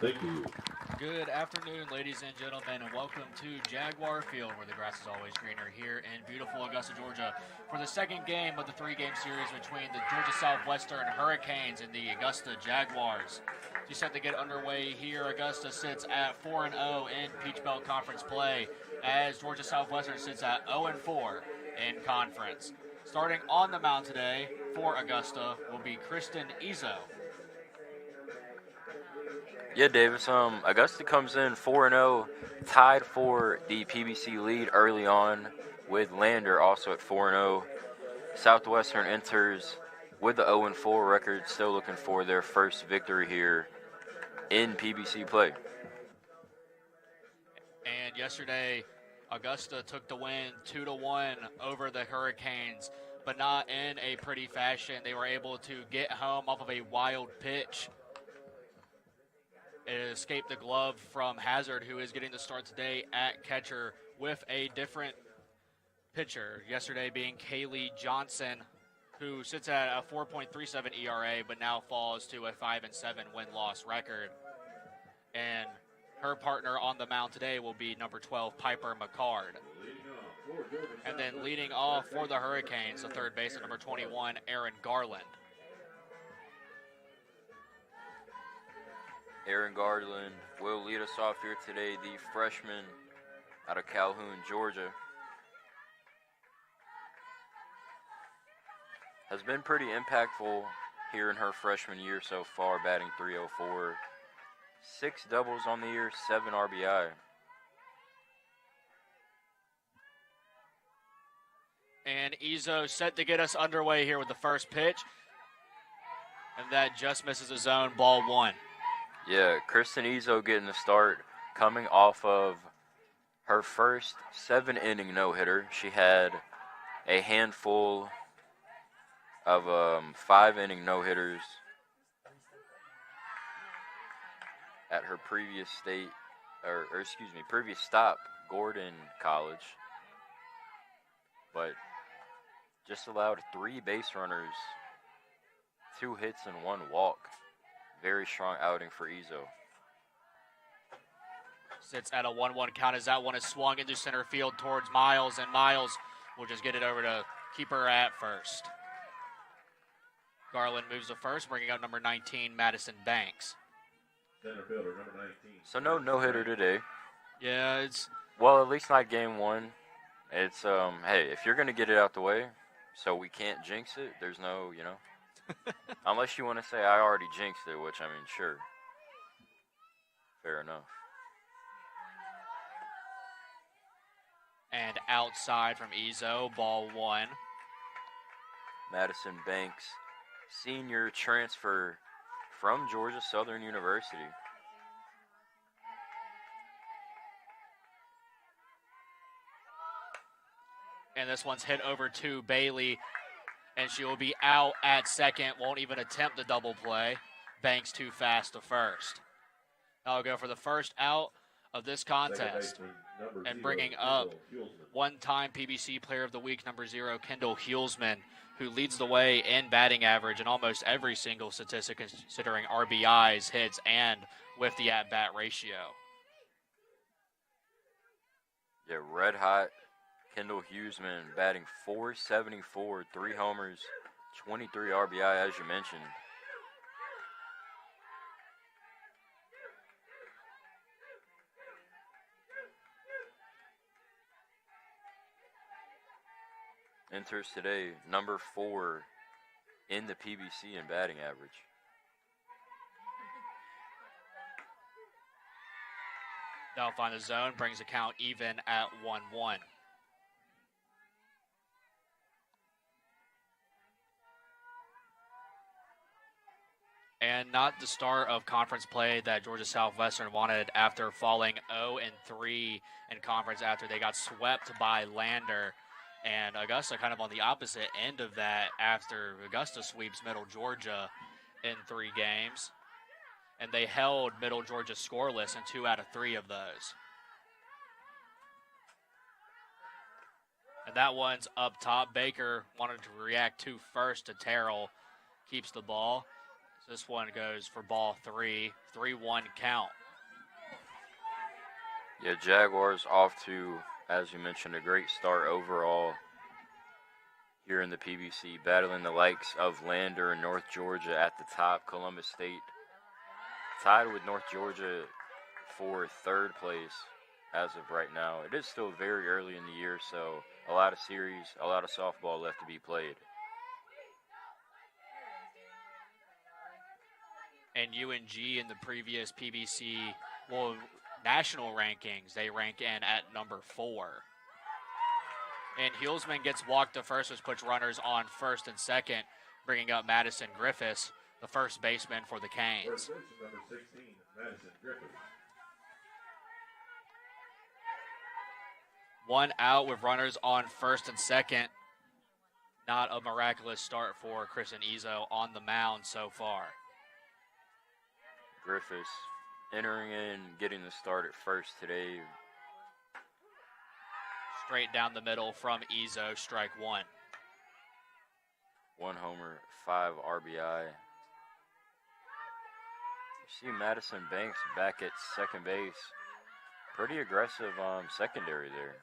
Thank you. Good afternoon, ladies and gentlemen, and welcome to Jaguar Field, where the grass is always greener here in beautiful Augusta, Georgia, for the second game of the three-game series between the Georgia Southwestern Hurricanes and the Augusta Jaguars. To set to get underway here, Augusta sits at 4-0 in Peach Belt Conference play, as Georgia Southwestern sits at 0-4 in conference. Starting on the mound today for Augusta will be Kristen Izzo. Yeah, Davis. Augusta comes in 4-0, tied for the PBC lead early on with Lander also at 4-0. Southwestern enters with the 0-4 record, still looking for their first victory here in PBC play. And yesterday, Augusta took the win 2-1 over the Hurricanes, but not in a pretty fashion. They were able to get home off of a wild pitch. It escaped the glove from Hazard, who is getting the start today at catcher with a different pitcher. Yesterday being Kaylee Johnson, who sits at a 4.37 ERA, but now falls to a 5-7 win-loss record. And her partner on the mound today will be number 12, Piper McCard. And then leading off for the Hurricanes, the third baseman, number 21, Aaron Garland. Aaron Garland will lead us off here today, the freshman out of Calhoun, Georgia. Has been pretty impactful here in her freshman year so far, batting .304. 6 doubles on the year, 7 RBI. And Izzo set to get us underway here with the first pitch. And that just misses the zone, ball one. Yeah, Kristen Izzo getting the start, coming off of her first 7-inning no-hitter. She had a handful of 5-inning no-hitters at her previous previous stop, Gordon College. But just allowed 3 base runners, 2 hits and 1 walk. Very strong outing for Izzo. Sits at a 1-1 count as that one is swung into center field towards Miles, and Miles will just get it over to keeper at first. Garland moves to first, bringing up number 19, Madison Banks. Center fielder, number 19. So no-hitter today. Yeah, it's... Well, at least not game one. It's, hey, if you're going to get it out the way so we can't jinx it, there's no, unless you want to say I already jinxed it, which, I mean, sure. Fair enough. And outside from Izzo, ball one. Madison Banks, senior transfer from Georgia Southern University. And this one's hit over to Bailey, and she will be out at second, won't even attempt the double play. Banks too fast to first. I'll go for the first out of this contest. And bringing up one-time PBC Player of the Week, number 0, Kendall Hulsman, who leads the way in batting average in almost every single statistic, considering RBIs, hits, and with the at-bat ratio. Yeah, red hot. Kendall Hulsman batting .474, 3 homers, 23 RBI, as you mentioned. Enters today number 4 in the PBC in batting average. That'll find the zone, brings the count even at 1-1. And not the start of conference play that Georgia Southwestern wanted after falling 0-3 in conference after they got swept by Lander. And Augusta kind of on the opposite end of that after Augusta sweeps Middle Georgia in 3 games. And they held Middle Georgia scoreless in 2 out of 3 of those. And that one's up top. Baker wanted to react to first to Terrell. Keeps the ball. So this one goes for ball 3. 3-1 count. Yeah, Jaguars off to, as you mentioned, a great start overall here in the PBC, battling the likes of Lander and North Georgia at the top. Columbus State tied with North Georgia for third place as of right now. It is still very early in the year, so a lot of series, a lot of softball left to be played. And UNG in the previous PBC, national rankings, they rank in at number 4. And Heelsman gets walked to first, which puts runners on first and second, bringing up Madison Griffiths, the first baseman for the Canes. First baseman, number 16, Madison Griffith. 1 out with runners on first and second. Not a miraculous start for Chris and Izzo on the mound so far. Griffiths entering in, getting the start at first today. Straight down the middle from Izzo, strike 1. 1 homer, 5 RBI. You see Madison Banks back at second base. Pretty aggressive secondary there.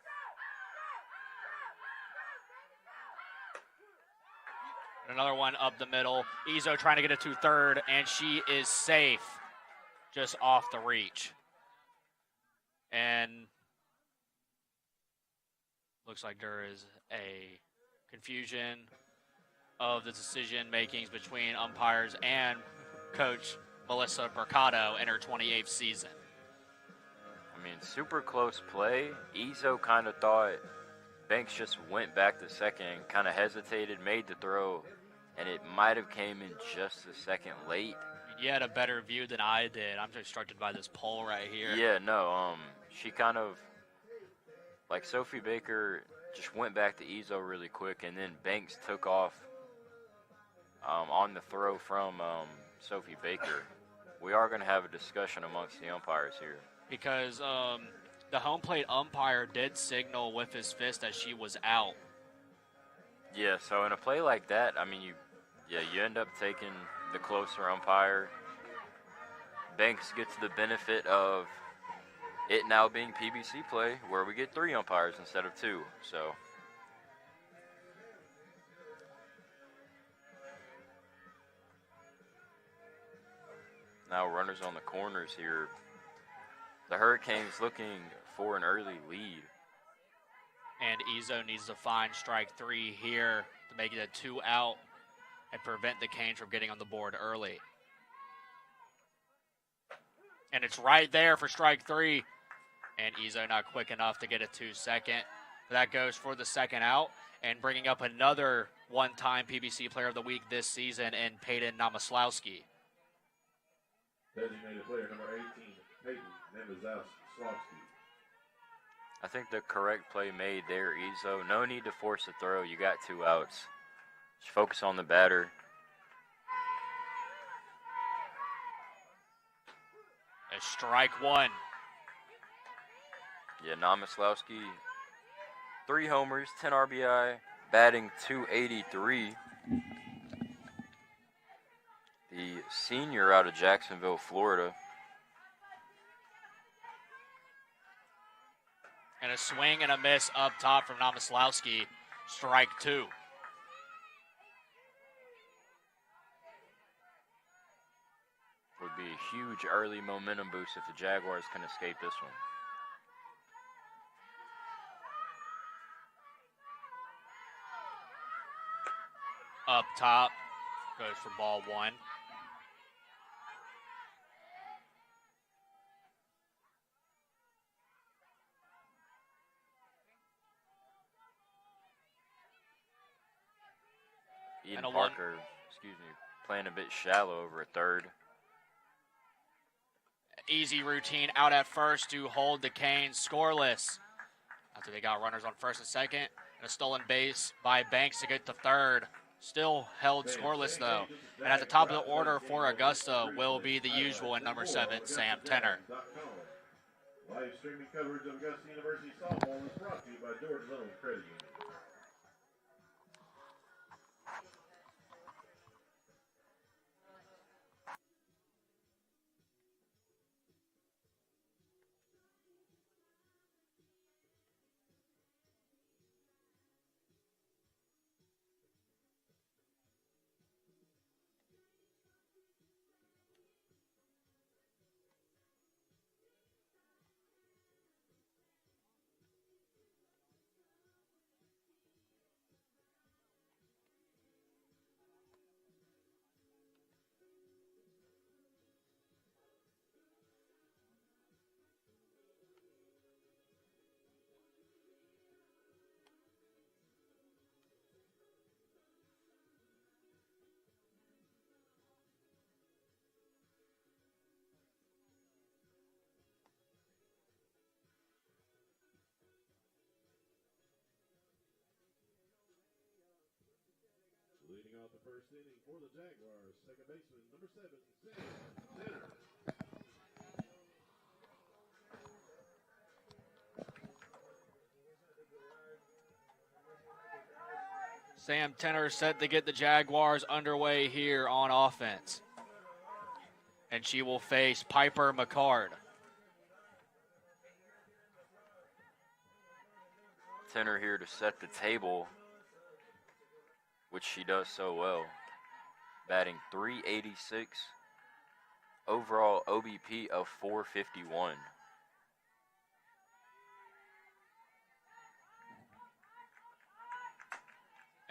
Another one up the middle. Izzo trying to get it to third, and she is safe just off the reach. And looks like there is a confusion of the decision makings between umpires and Coach Melissa Mercado in her 28th season. I mean, super close play. Izzo kind of thought Banks just went back to second, kind of hesitated, made the throw, and it might have came in just a second late. You had a better view than I did. I'm distracted by this pole right here. Yeah, no, she kind of, like Sophie Baker, just went back to Izzo really quick, and then Banks took off on the throw from Sophie Baker. We are going to have a discussion amongst the umpires here. Because the home plate umpire did signal with his fist that she was out. Yeah, so in a play like that, I mean, you end up taking the closer umpire. Banks gets the benefit of it now being PBC play, where we get 3 umpires instead of 2. So now runners on the corners here. The Hurricanes looking for an early lead. And Izzo needs to find strike 3 here to make it a 2 out and prevent the Canes from getting on the board early. And it's right there for strike 3. And Izzo not quick enough to get it to second. That goes for the second out. And bringing up another one-time PBC Player of the Week this season in Peyton Namaslowski. Designated player number 18, Peyton Namaslowski. I think the correct play made there, Izzo. No need to force a throw. You got 2 outs. Just focus on the batter. A strike 1. Yeah, Namaslowski, 3 homers, 10 RBI, batting .283. The senior out of Jacksonville, Florida. And a swing and a miss up top from Namaslowski. Strike 2. Would be a huge early momentum boost if the Jaguars can escape this one. Up top, goes for ball 1. Eden Parker, playing a bit shallow over at third. Easy routine out at first to hold the Canes scoreless. After they got runners on first and second, and a stolen base by Banks to get to third. Still held scoreless though. And at the top of the order for Augusta will be the usual in number 7, Sam Tenner. Live streaming coverage of Augusta University softball is brought to you by George Little Credit Union. Leading off the first inning for the Jaguars, second baseman, number 7, Sam Tanner. Sam Tenner set to get the Jaguars underway here on offense. And she will face Piper McCard. Tenner here to set the table, which she does so well. Batting .386, overall OBP of .451.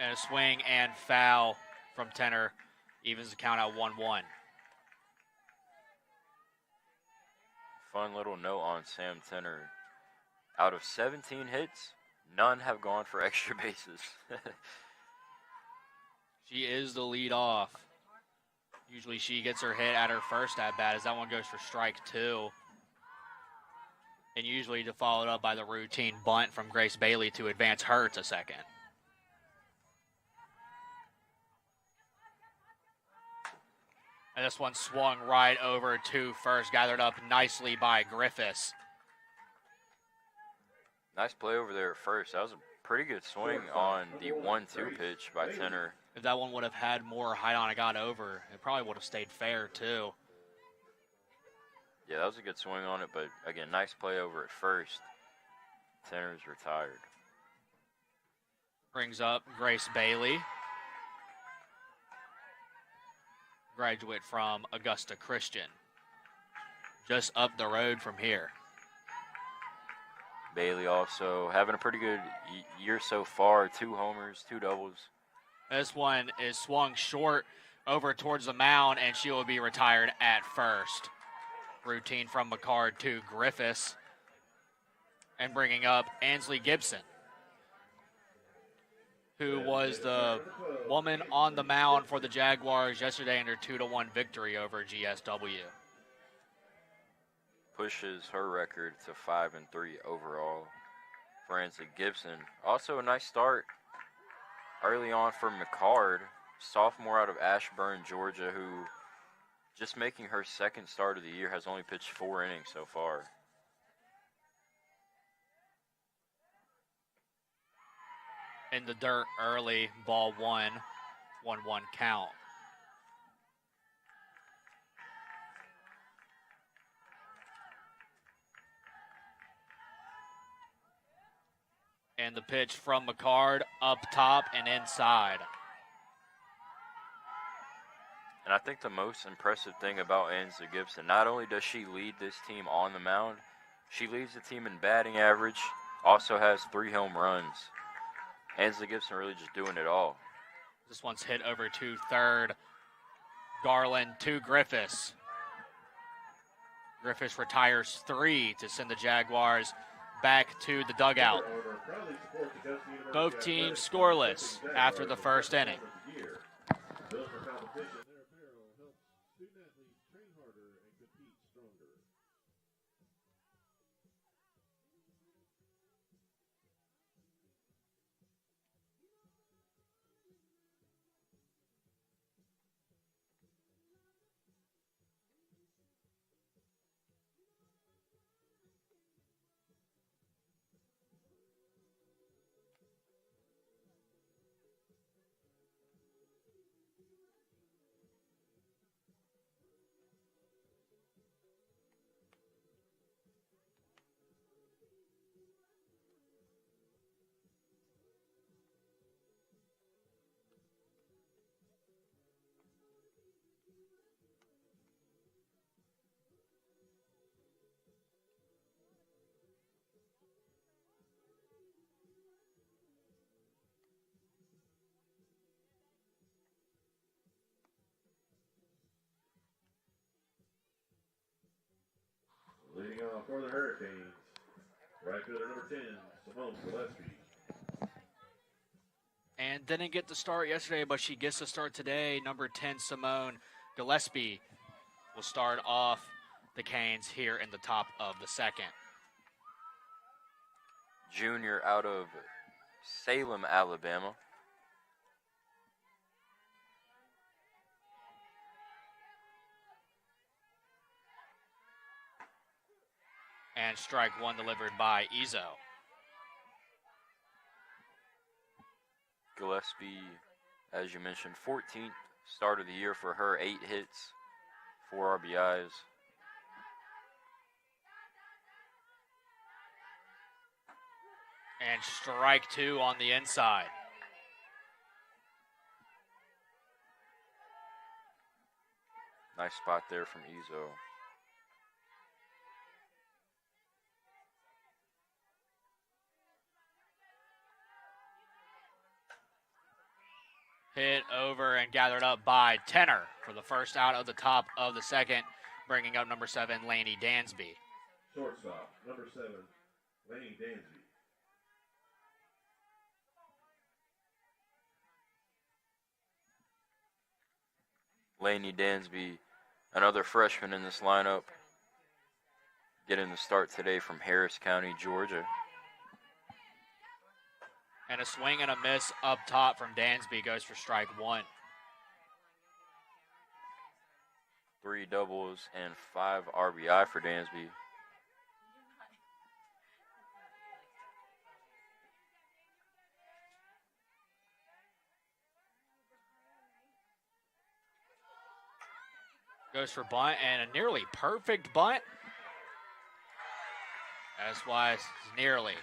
And a swing and foul from Tenner evens the count at 1-1. Fun little note on Sam Tenner. Out of 17 hits, none have gone for extra bases. She is the lead off. Usually she gets her hit at her first at bat as that one goes for strike 2. And usually to follow it up by the routine bunt from Grace Bailey to advance her to second. And this one swung right over to first, gathered up nicely by Griffiths. Nice play over there at first. That was a pretty good swing on the 1-2 pitch by Tenner. If that one would have had more height on it got over, it probably would have stayed fair too. Yeah, that was a good swing on it, but again, nice play over at first. Tenner's retired. Brings up Grace Bailey. Graduate from Augusta Christian. Just up the road from here. Bailey also having a pretty good year so far. 2 homers, 2 doubles. This one is swung short over towards the mound, and she will be retired at first. Routine from McCard to Griffiths. And bringing up Ansley Gibson, who was the woman on the mound for the Jaguars yesterday in their 2-1 victory over GSW. Pushes her record to 5-3 overall for Ansley Gibson. Also a nice start early on for McCard, sophomore out of Ashburn, Georgia, who just making her second start of the year, has only pitched 4 innings so far. In the dirt early, ball 1, 1-1 count. And the pitch from McCard up top and inside. And I think the most impressive thing about Ansley Gibson, not only does she lead this team on the mound, she leads the team in batting average, also has 3 home runs. Ansley Gibson really just doing it all. This one's hit over to third. Garland to Griffiths. Griffiths retires 3 to send the Jaguars back to the dugout. Both teams scoreless after the first inning. Leading off for the Hurricanes, right fielder number 10, Simone Gillespie. And didn't get the start yesterday, but she gets the start today. Number 10, Simone Gillespie, will start off the Canes here in the top of the second. Junior out of Salem, Alabama. And strike one delivered by Izzo. Gillespie, as you mentioned, 14th start of the year for her, 8 hits, 4 RBIs. And strike two on the inside. Nice spot there from Izzo. Hit over and gathered up by Tenor for the first out of the top of the second, bringing up number 7, Laney Dansby. Shortstop, number 7, Laney Dansby. Laney Dansby, another freshman in this lineup, getting the start today from Harris County, Georgia. And a swing and a miss up top from Dansby goes for strike one. 3 doubles and 5 RBI for Dansby. Goes for bunt and a nearly perfect bunt. That's why it's nearly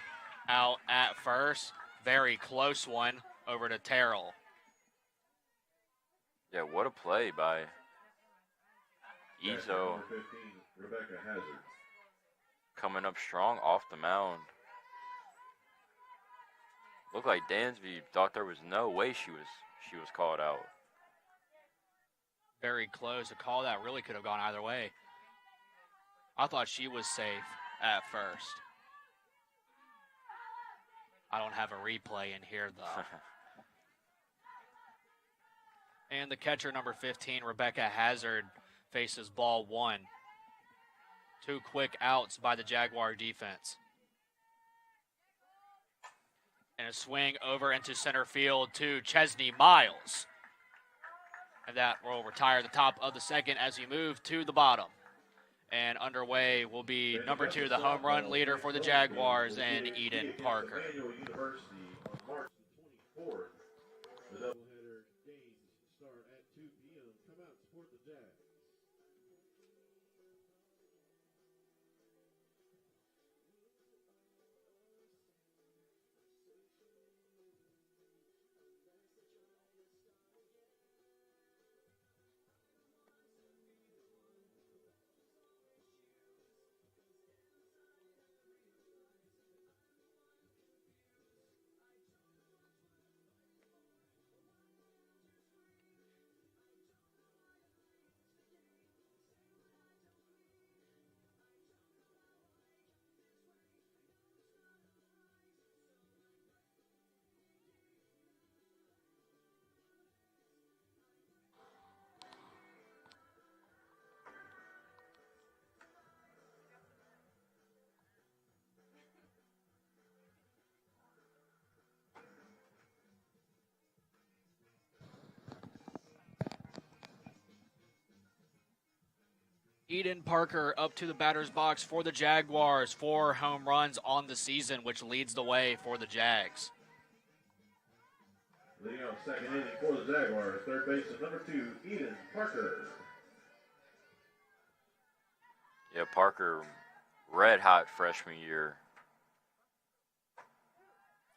out at first. Very close one over to Terrell. Yeah, what a play by Catcher, Izzo, number 15, Rebecca Hazard. coming up strong off the mound. Looked like Dansby thought there was no way she was called out. Very close. A call that really could have gone either way. I thought she was safe at first. I don't have a replay in here, though. And the catcher, number 15, Rebecca Hazard, faces ball one. 2 quick outs by the Jaguar defense. And a swing over into center field to Chesney Miles. And that will retire the top of the second as we move to the bottom. And underway will be number 2, the home run leader for the Jaguars, and Eden Parker. University on March 24th. The doubleheader games start at 2 p.m. Come out and support the Jags. Eden Parker up to the batter's box for the Jaguars. 4 home runs on the season, which leads the way for the Jags. Leading off second inning for the Jaguars, third baseman number 2, Eden Parker. Yeah, Parker, red hot freshman year,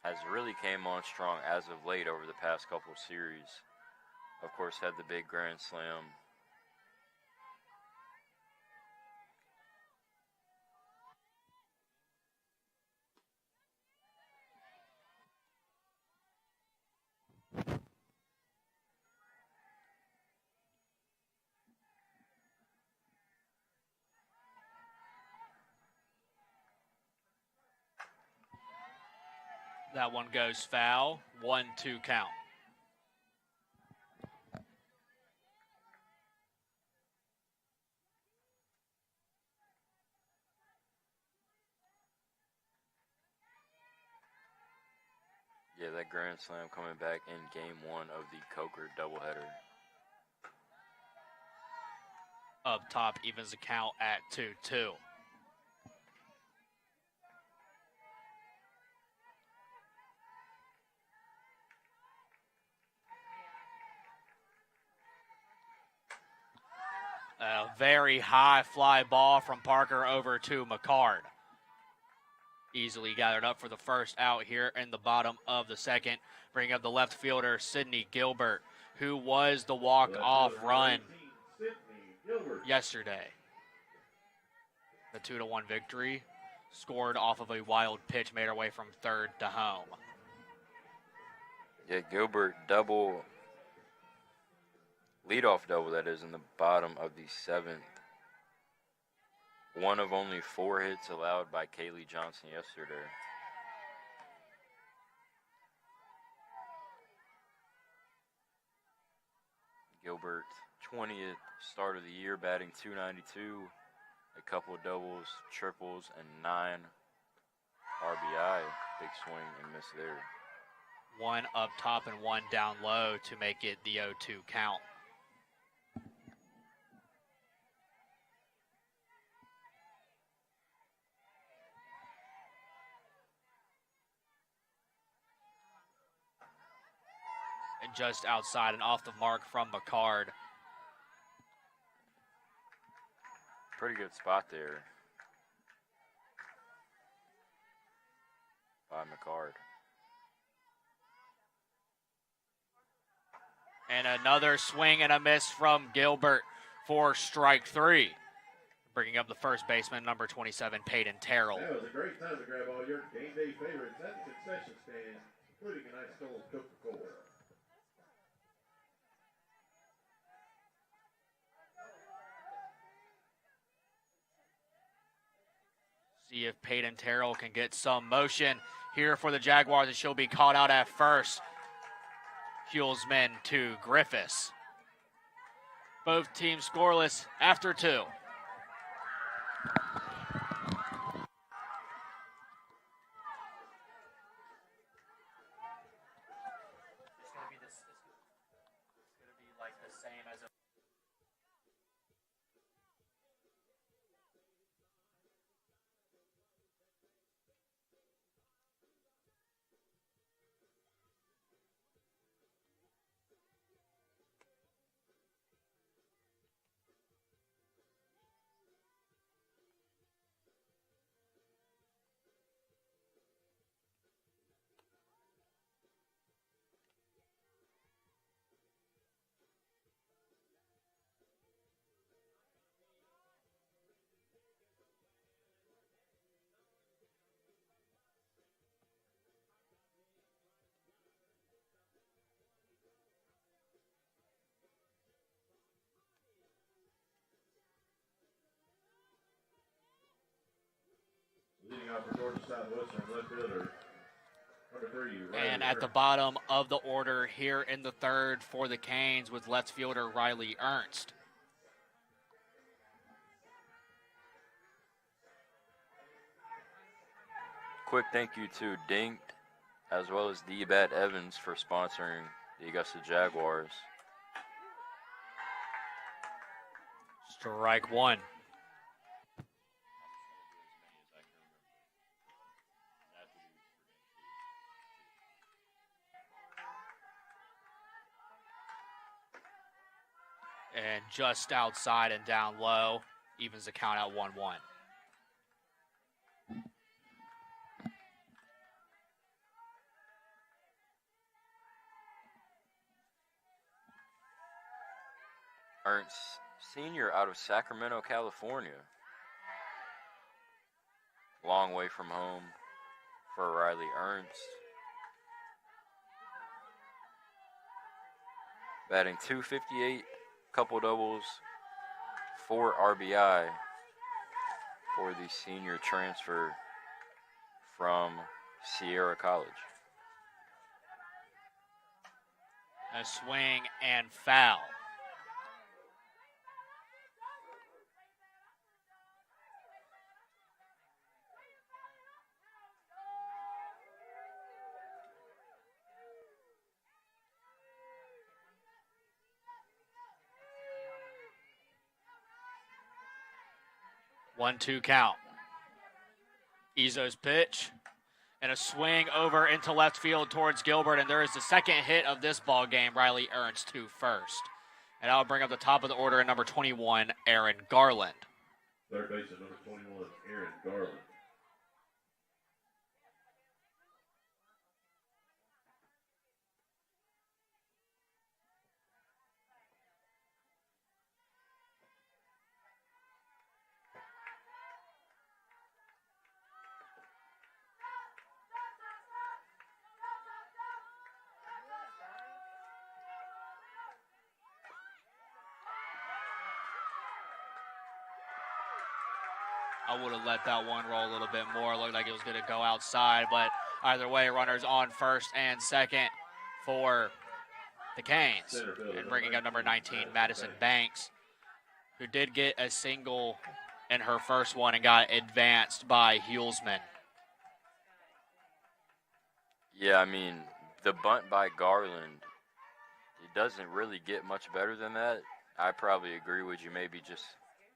has really came on strong as of late over the past couple of series. Of course, had the big grand slam. That one goes foul. 1-2 count. Yeah, that grand slam coming back in game 1 of the Coker doubleheader. Up top evens the count at 2-2. A very high fly ball from Parker over to McCard. Easily gathered up for the first out here in the bottom of the second. Bringing up the left fielder, Sidney Gilbert, who was the walk-off run yesterday. The 2-1 victory scored off of a wild pitch made our way from third to home. Yeah, Gilbert double, leadoff double that is, in the bottom of the seventh. One of only 4 hits allowed by Kaylee Johnson yesterday. Gilbert, 20th start of the year, batting .292, a couple of doubles, triples, and 9 RBI. Big swing and miss there. One up top and one down low to make it the 0-2 count. And just outside and off the mark from McCard. Pretty good spot there by McCard. And another swing and a miss from Gilbert for strike 3. Bringing up the first baseman, number 27, Peyton Terrell. That was a great time to grab all your game day favorites at the concession stand, including a nice cold Coca-Cola. See if Peyton Terrell can get some motion here for the Jaguars, and she'll be caught out at first. Hulsman to Griffiths. Both teams scoreless after 2. Leading off for Georgia Southwestern, left fielder, number 3. And at the bottom of the order here in the third for the Canes with left fielder Riley Ernst. Quick thank you to Dinked as well as D-Bat Evans for sponsoring the Augusta Jaguars. Strike 1. And just outside and down low, evens the count at 1-1. Ernst, senior out of Sacramento, California. Long way from home for Riley Ernst. Batting .258, couple doubles, 4 RBI for the senior transfer from Sierra College. A swing and foul. One-two count. Izzo's pitch and a swing over into left field towards Gilbert, and there is the second hit of this ball game. Riley Ernst to first. And I'll bring up the top of the order at number 21, Aaron Garland. Third baseman, number 21, Aaron Garland. I would have let that one roll a little bit more. Looked like it was going to go outside, but either way, runners on first and second for the Canes. And bringing up number 19, Madison Banks, who did get a single in her first one and got advanced by Hulsman. Yeah, I mean, the bunt by Garland, it doesn't really get much better than that. I probably agree with you. Maybe just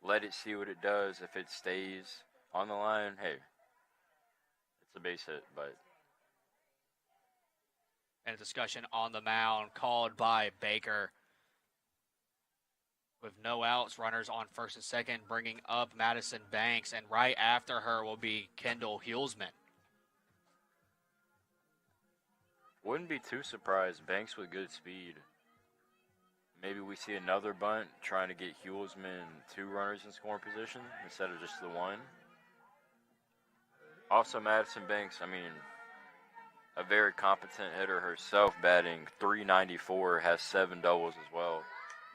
let it see what it does. If it stays on the line, hey, it's a base hit. But And a discussion on the mound called by Baker. With no outs, runners on first and second, bringing up Madison Banks, and right after her will be Kendall Hulsman. wouldn't be too surprised. Banks with good speed. Maybe we see another bunt trying to get Hulsman 2 runners in scoring position instead of just the 1. Also, Madison Banks, I mean, a very competent hitter herself, batting .394, has 7 doubles as well.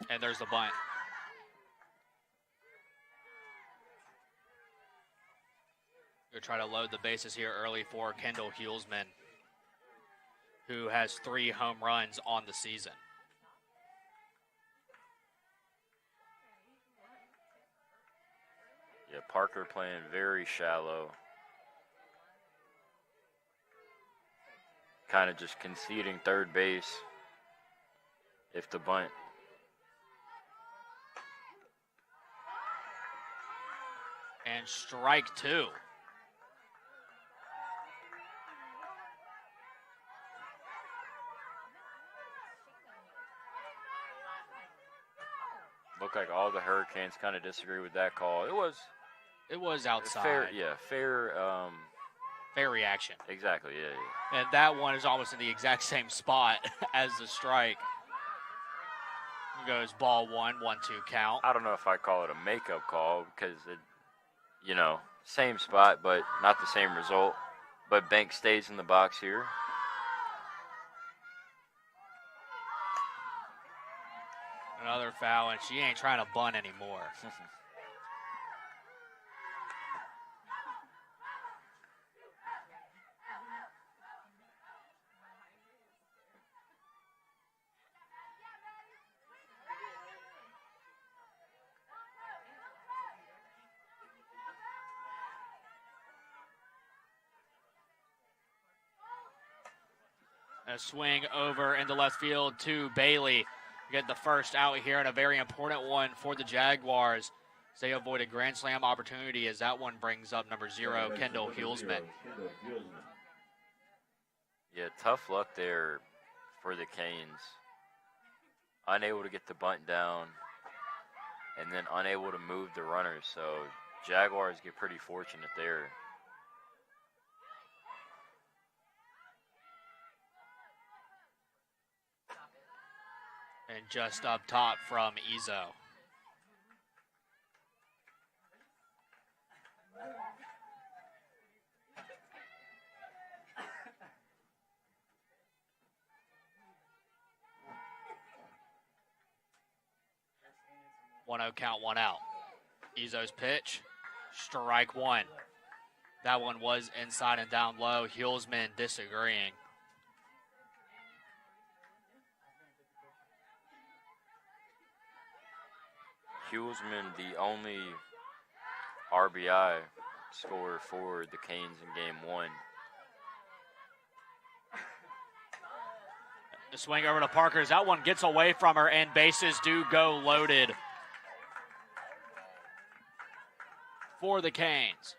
And there's the bunt. We'll try to load the bases here early for Kendall Hulsman, who has 3 home runs on the season. Yeah, Parker playing very shallow. Kind of just conceding third base if the bunt. And strike 2. Looked like all the Hurricanes kind of disagree with that call. It was outside. Fair reaction. Exactly, yeah. And that one is almost in the exact same spot as the strike. Goes ball 1, 1-2 count. I don't know if I call it a makeup call because it, same spot, but not the same result. But Banks stays in the box here. Another foul, and she ain't trying to bunt anymore. A swing over into left field to Bailey. Get the first out here, and a very important one for the Jaguars. They avoid a grand slam opportunity as that one brings up number 0, Kendall Hulsman. Yeah, tough luck there for the Canes. Unable to get the bunt down and then unable to move the runners. So Jaguars get pretty fortunate there. And just up top from Izzo. One 0 count, 1 out. Izzo's pitch, strike 1. That one was inside and down low. Hulsman disagreeing. Hulsman, the only RBI scorer for the Canes in Game 1. The swing over to Parker as that one gets away from her, and bases do go loaded for the Canes.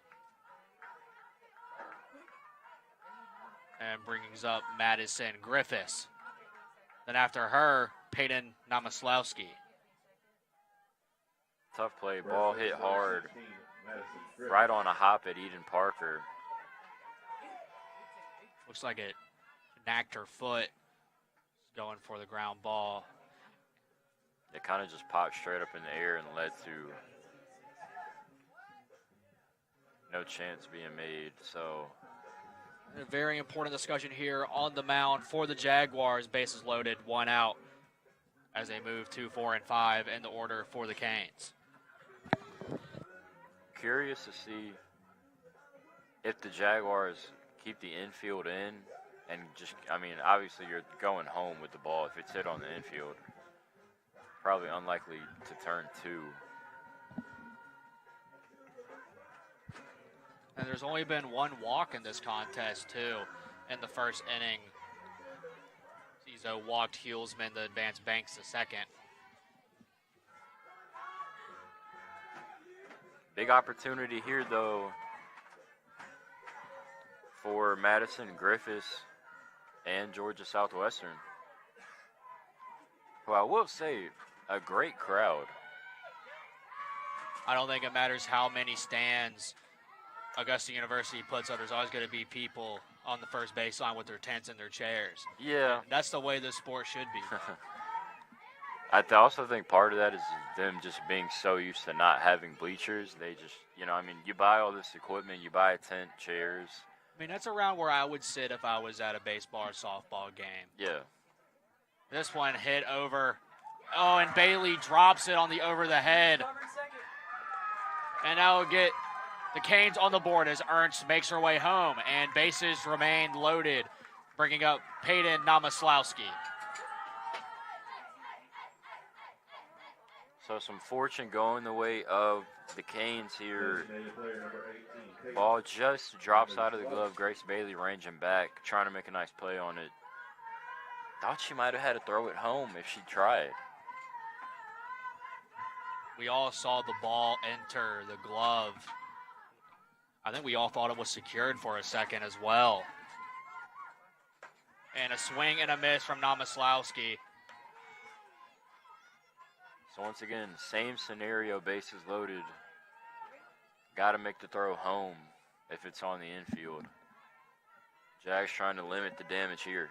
And brings up Madison Griffiths. Then after her, Peyton Namaslowski. Tough play. Ball hit hard. Right on a hop at Eden Parker. Looks like it knacked her foot. Going for the ground ball. It kind of just popped straight up in the air and led to no chance being made. So a very important discussion here on the mound for the Jaguars. Bases loaded, 1 out as they move to 4 and 5 in the order for the Canes. Curious to see if the Jaguars keep the infield in and just, I mean, obviously you're going home with the ball if it's hit on the infield. Probably unlikely to turn 2. And there's only been 1 walk in this contest, too, in the first inning. Izzo walked Hulsman to advance Banks to second. Big opportunity here, though, for Madison Griffiths and Georgia Southwestern, who I will say, a great crowd. I don't think it matters how many stands Augusta University puts up. There's always going to be people on the first baseline with their tents and their chairs. Yeah. That's the way this sport should be. I also think part of that is them just being so used to not having bleachers. They just, you know, I mean, you buy all this equipment, you buy a tent, chairs. I mean, that's around where I would sit if I was at a baseball or softball game. Yeah. This one hit over. Oh, and Bailey drops it on the over the head. And now we'll get the Canes on the board as Ernst makes her way home, and bases remain loaded, bringing up Peyton Namaslowski. So some fortune going the way of the Canes here. Ball just drops out of the glove. Grace Bailey ranging back, trying to make a nice play on it. Thought she might have had to throw it home if she tried. We all saw the ball enter the glove. I think we all thought it was secured for a second as well. And a swing and a miss from Namaslowski. So once again, same scenario, bases loaded. Got to make the throw home if it's on the infield. Jags trying to limit the damage here.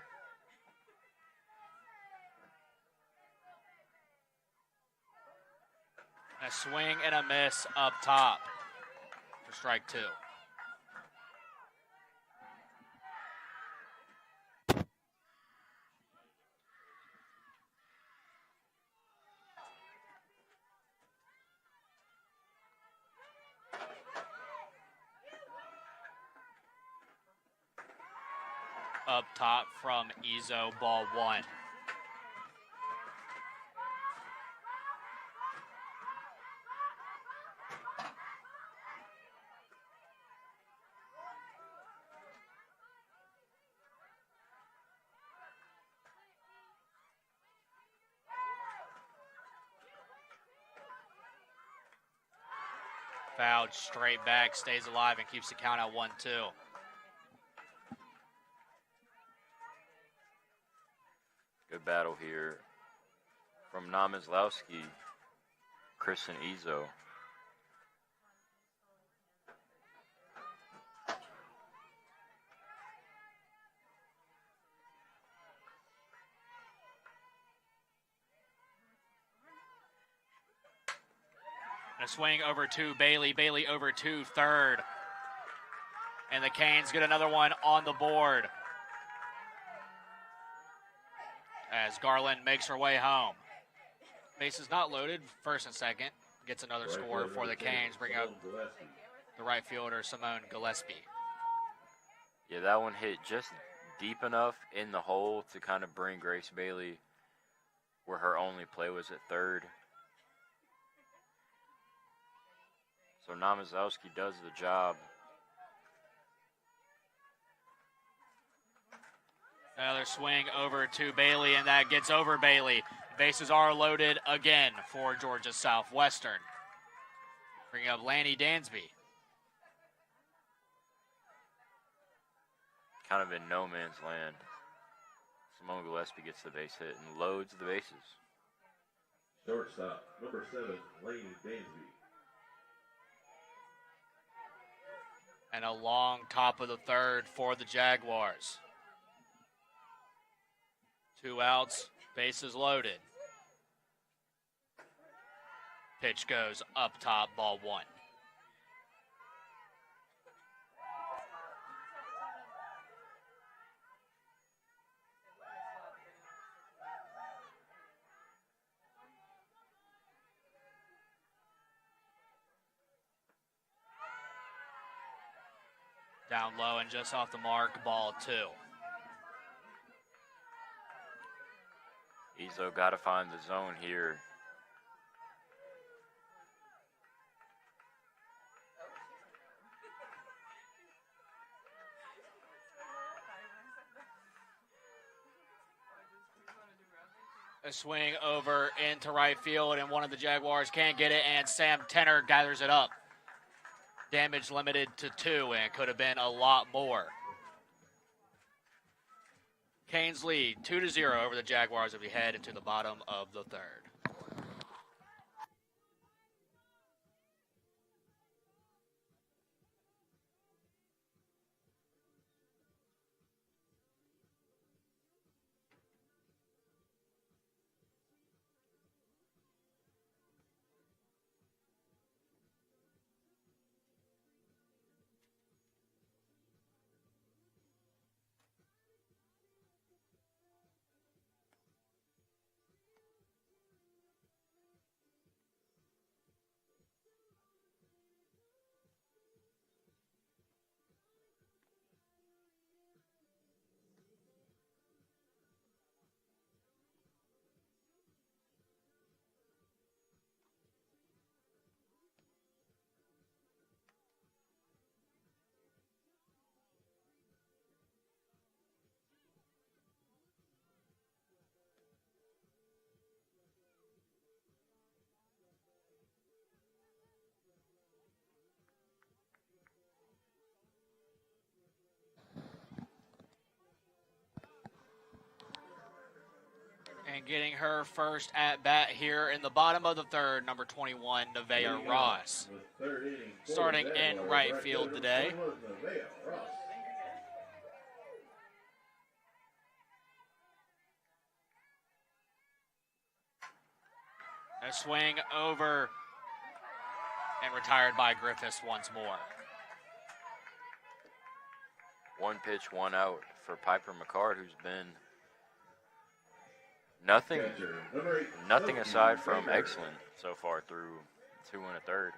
A swing and a miss up top for strike 2. Up top from Izzo, ball 1. Fouled straight back, stays alive, and keeps the count at 1-2. Good battle here from Namaslowski, Kristen Izzo. And a swing over to Bailey. Bailey over to third. And the Canes get another one on the board as Garland makes her way home. Bases not loaded, first and second. Gets another score for the Canes, bring up the right fielder, Simone Gillespie. Yeah, that one hit just deep enough in the hole to kind of bring Grace Bailey where her only play was at third. So Namaslowski does the job. Another swing over to Bailey, and that gets over Bailey. Bases are loaded again for Georgia Southwestern. Bringing up Lanny Dansby. Kind of in no man's land. Simone Gillespie gets the base hit and loads the bases. Shortstop, number 7, Laney Dansby. And a long top of the third for the Jaguars. 2 outs, bases loaded. Pitch goes up top, ball 1. Down low and just off the mark, ball 2. Izzo got to find the zone here. A swing over into right field, and one of the Jaguars can't get it, and Sam Tenner gathers it up. Damage limited to 2, and could have been a lot more. Canes lead 2-0 over the Jaguars as we head into the bottom of the third. And getting her first at bat here in the bottom of the third, number 21, Nevaeh Ross. Starting in right field today. A swing over and retired by Griffiths once more. 1 pitch, 1 out for Piper McCart, who's been nothing aside from excellent so far through 2 1/3.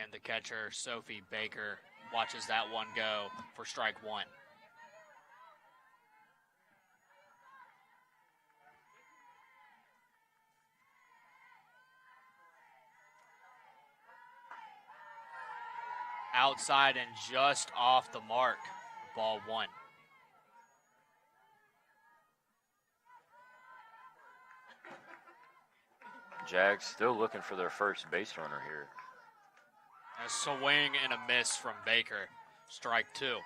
And the catcher, Sophie Baker, watches that one go for strike 1. Outside and just off the mark, ball 1. Jags still looking for their first base runner here. A swing and a miss from Baker. Strike 2.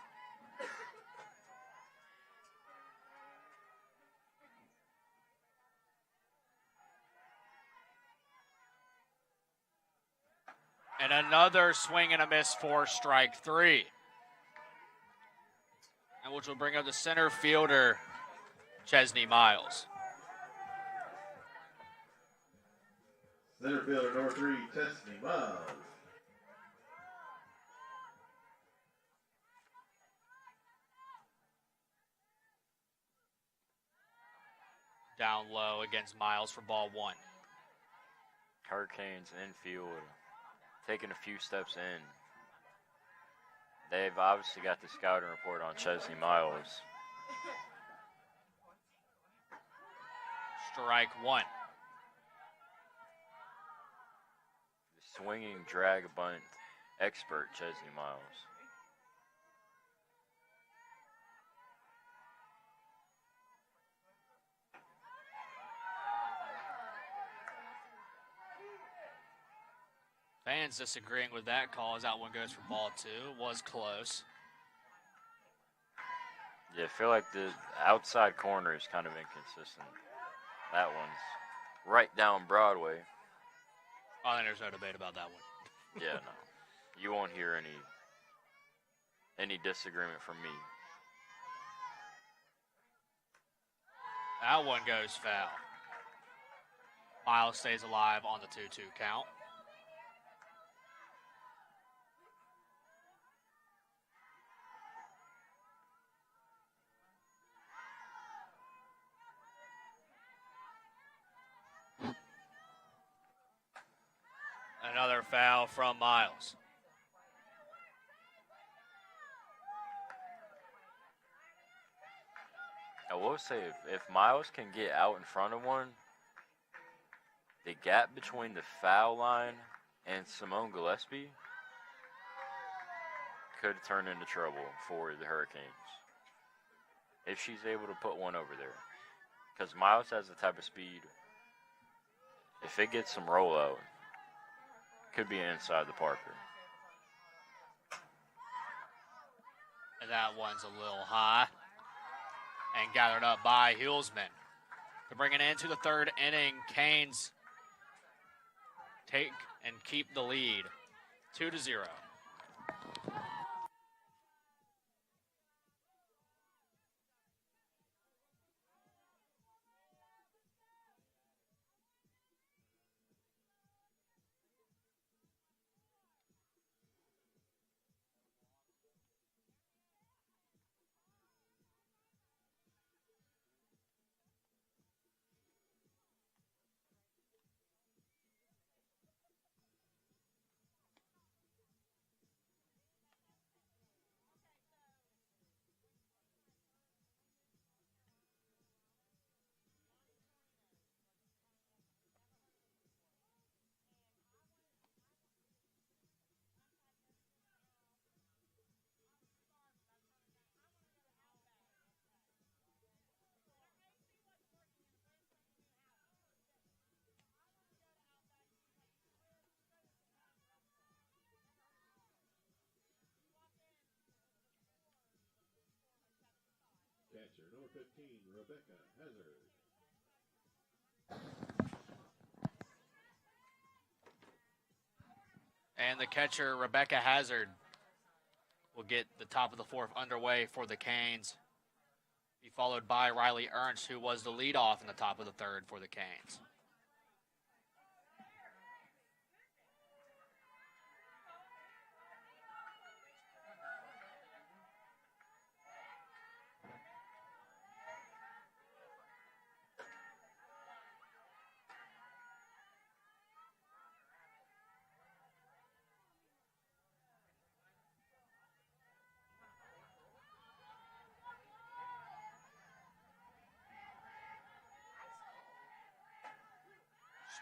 And another swing and a miss for strike 3. And which will bring up the center fielder, Chesney Miles. Center fielder number 3, Chesney Miles. Down low against Miles for ball 1. Hurricanes infield taking a few steps in. They've obviously got the scouting report on Chesney Miles. Strike 1. The swinging drag bunt expert, Chesney Miles. Fans disagreeing with that call as that one goes for ball 2. Was close. Yeah, I feel like the outside corner is kind of inconsistent. That one's right down Broadway. I think there's no debate about that one. Yeah, no. You won't hear any disagreement from me. That one goes foul. Miles stays alive on the 2-2 count. Another foul from Miles. I will say, if Miles can get out in front of one, the gap between the foul line and Simone Gillespie could turn into trouble for the Hurricanes if she's able to put one over there. Because Miles has the type of speed, if it gets some rollout, could be inside the Parker. And that one's a little high. And gathered up by Hulsman. To bring it into the third inning, Canes take and keep the lead, 2-0. Catcher, number 15, Rebecca Hazard. And the catcher, Rebecca Hazard, will get the top of the fourth underway for the Canes. Be followed by Riley Ernst, who was the leadoff in the top of the third for the Canes.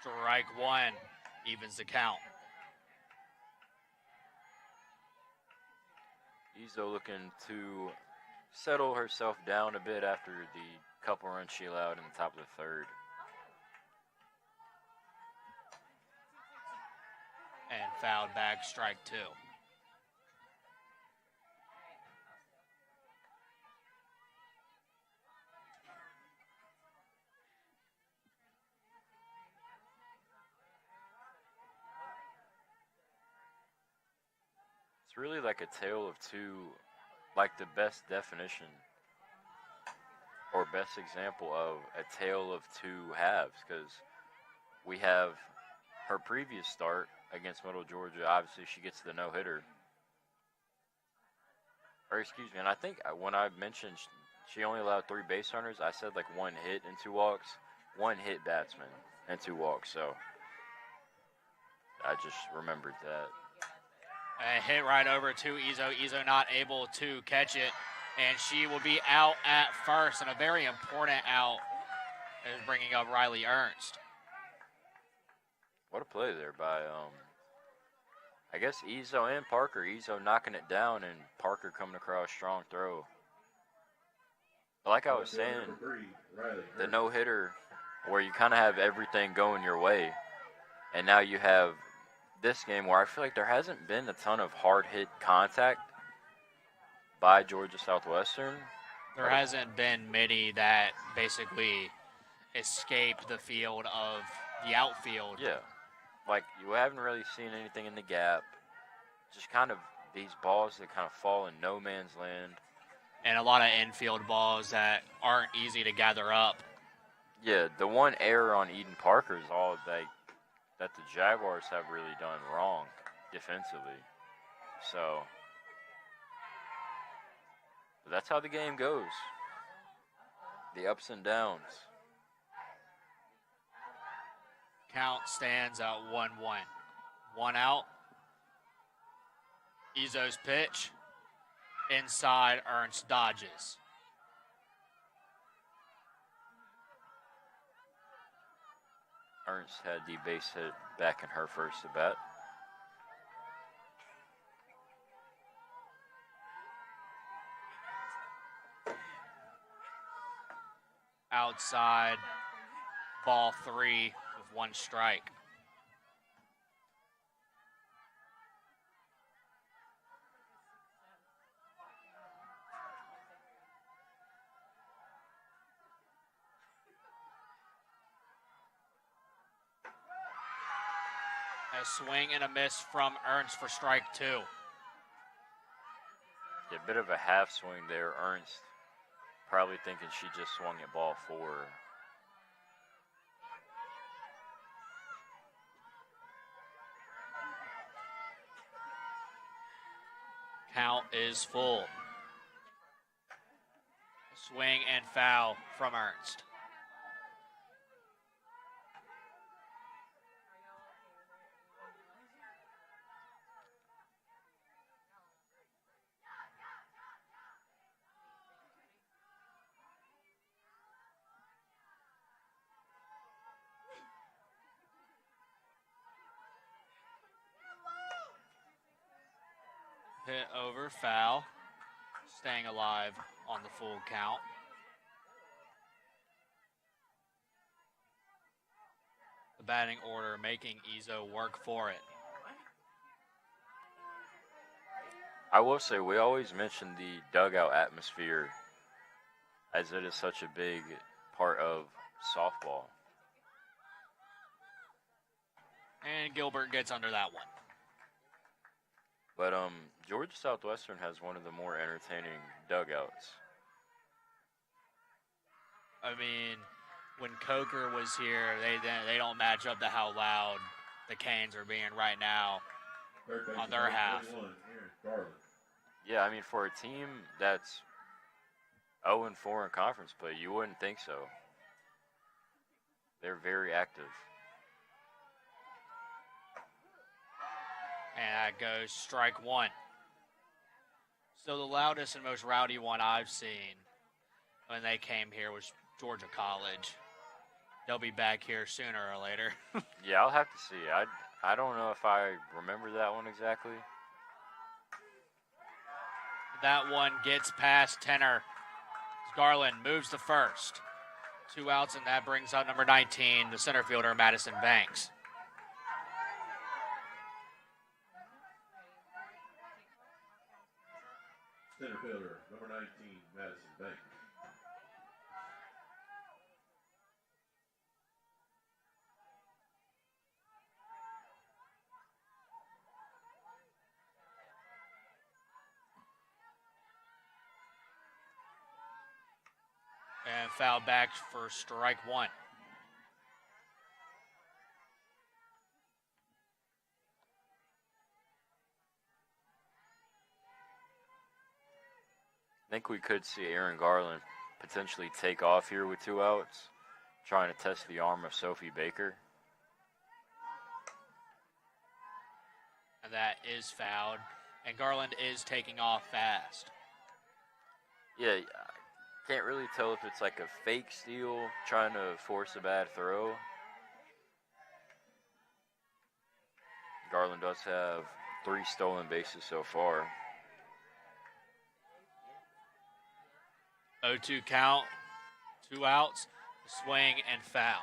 Strike one evens the count. Izzo looking to settle herself down a bit after the couple runs she allowed in the top of the third. And fouled back, strike two. It's really like a tale of two, like the best definition or best example of a tale of two halves, because we have her previous start against Middle Georgia. Obviously, she gets the no-hitter. Or excuse me, and I think when I mentioned she only allowed 3 base runners, I said like 1 hit and 2 walks. 1 hit batsman and 2 walks, so I just remembered that. A hit right over to Izzo. Izzo not able to catch it, and she will be out at first, and a very important out is bringing up Riley Ernst. What a play there by, I guess, Izzo and Parker. Izzo knocking it down and Parker coming across strong throw. But like I was saying, the no-hitter where you kind of have everything going your way, and now you have this game where I feel like there hasn't been a ton of hard hit contact by Georgia Southwestern, There hasn't been many that basically escape the field of the outfield. Yeah. Like, you haven't really seen anything in the gap. Just kind of these balls that kind of fall in no man's land. And a lot of infield balls that aren't easy to gather up. Yeah, the one error on Eden Parker is all that the Jaguars have really done wrong defensively. So, but that's how the game goes. The ups and downs. Count stands at 1-1. One out. Izzo's pitch. Inside, Ernst dodges. Ernst had the base hit back in her first at bat. Outside, ball 3 with 1 strike. A swing and a miss from Ernst for strike 2. Yeah, a bit of a half swing there. Ernst probably thinking she just swung at ball 4. Count is full. Swing and foul from Ernst. Hit over, foul. Staying alive on the full count. The batting order making Izzo work for it. I will say, we always mention the dugout atmosphere as it is such a big part of softball. And Gilbert gets under that one. But Georgia Southwestern has one of the more entertaining dugouts. I mean, when Coker was here, they don't match up to how loud the Canes are being right now on their half. Yeah, I mean, for a team that's 0-4 in conference play, you wouldn't think so. They're very active. And that goes strike 1. So the loudest and most rowdy one I've seen when they came here was Georgia College. They'll be back here sooner or later. Yeah, I'll have to see. I don't know if I remember that one exactly. That one gets past Tenor. Garland moves to first. 2 outs, and that brings out number 19, the center fielder, Madison Banks. Center fielder, number 19, Madison Banks. And foul back for strike 1. I think we could see Aaron Garland potentially take off here with 2 outs, trying to test the arm of Sophie Baker. And that is fouled. And Garland is taking off fast. Yeah, I can't really tell if it's like a fake steal, trying to force a bad throw. Garland does have 3 stolen bases so far. 0-2 count, 2 outs, swing and foul.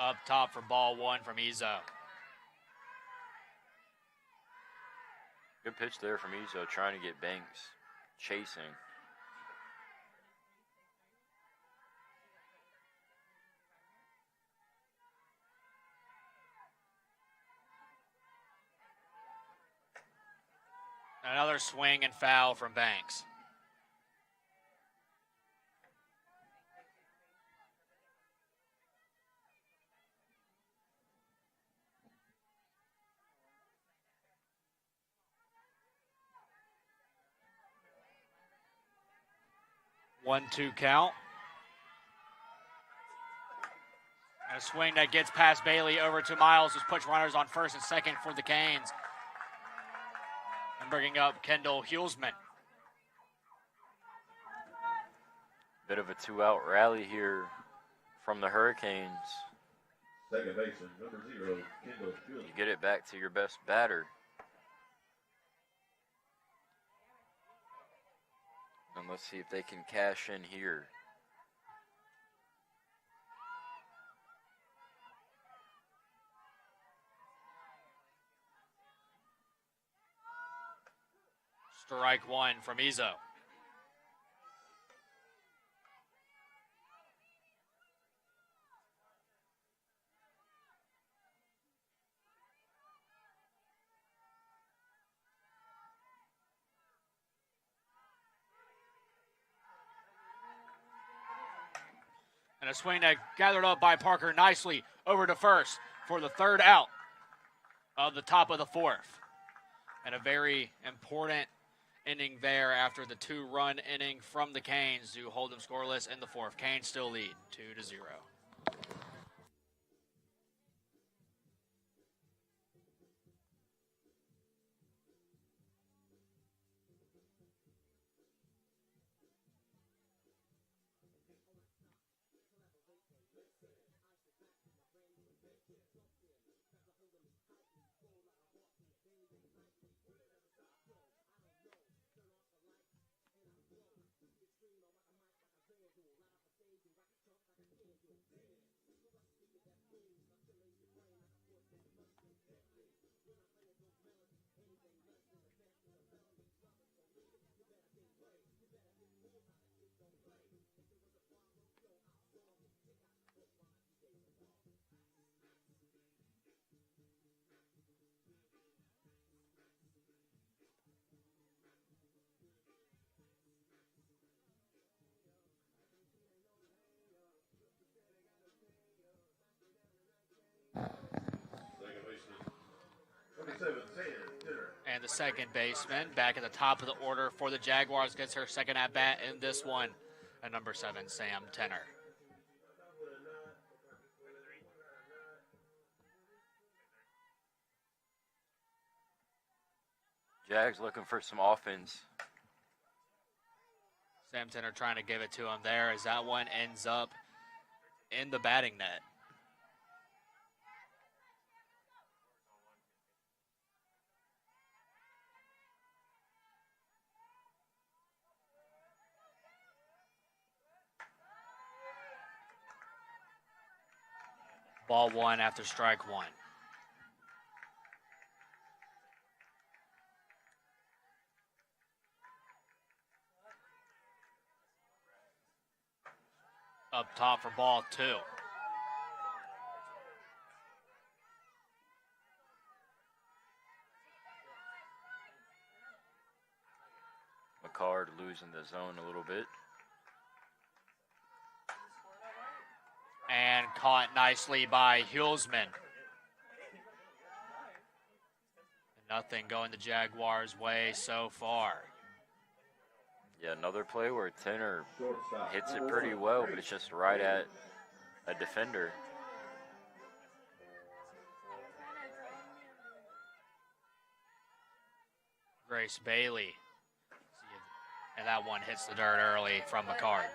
Up top for ball one from Izzo. Good pitch there from Izzo, trying to get Banks chasing. Another swing and foul from Banks. One-two count. And a swing that gets past Bailey over to Miles, who's puts runners on first and second for the Canes. And bringing up Kendall Hulsman. Bit of a two-out rally here from the Hurricanes. Second baseman, number 0, Kendall Hulsman. You get it back to your best batter. And let's see if they can cash in here. Strike one from Izzo. And a swing that gathered up by Parker nicely over to first for the third out of the top of the fourth. And a very important inning there after the 2-run inning from the Canes to hold them scoreless in the fourth. Canes still lead 2-0. And the second baseman back at the top of the order for the Jaguars gets her second at-bat in this one. At number 7, Sam Tenner. Jags looking for some offense. Sam Tenner trying to give it to him there as that one ends up in the batting net. Ball one after strike one. Up top for ball two. McCard losing the zone a little bit. And caught nicely by Hulsman. Nothing going the Jaguars' way so far. Yeah, another play where Tenner hits it pretty well, but it's just right at a defender. Grace Bailey. And that one hits the dirt early from McCard.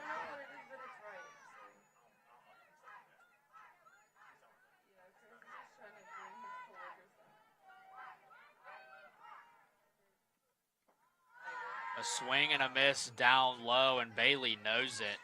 A swing and a miss down low, and Bailey knows it.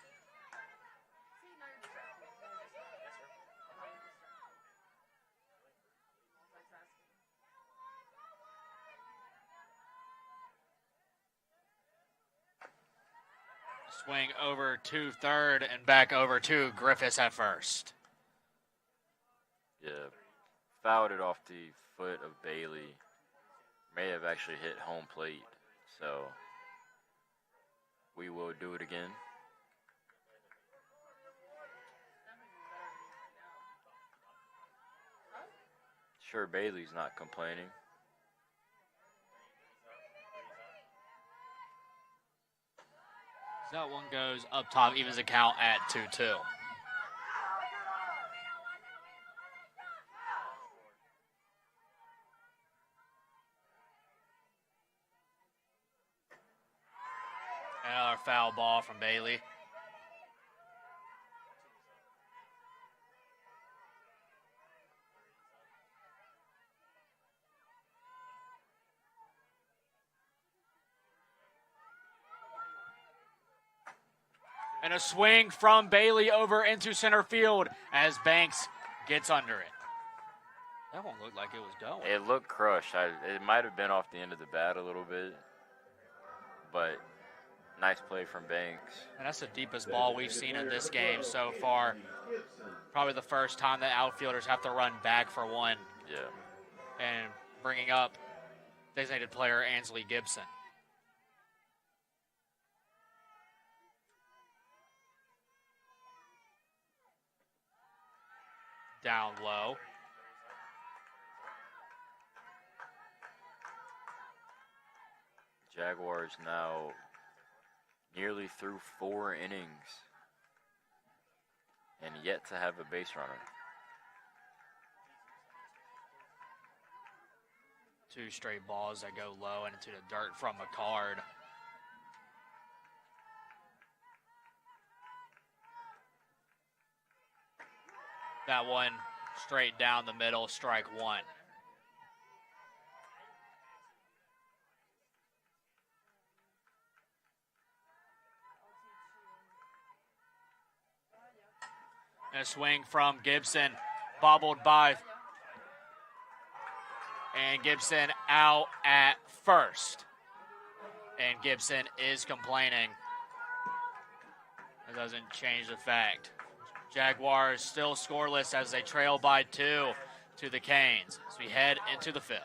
Swing over to third and back over to Griffiths at first. Yeah, fouled it off the foot of Bailey. May have actually hit home plate, so we will do it again. Sure, Bailey's not complaining. That one goes up top, evens the count at 2-2. Another foul ball from Bailey. And a swing from Bailey over into center field as Banks gets under it. That one looked like it was going. It looked crushed. It might have been off the end of the bat a little bit, but nice play from Banks. And that's the deepest ball we've seen in this game so far. Probably the first time that outfielders have to run back for one. Yeah. And bringing up designated player Ansley Gibson. Down low. Jaguars now nearly through 4 innings and yet to have a base runner. 2 straight balls that go low and into the dirt from McCard. That one straight down the middle, strike one. And a swing from Gibson, bobbled by, and Gibson out at first. And Gibson is complaining. It doesn't change the fact. Jaguars still scoreless as they trail by 2 to the Canes as we head into the 5th.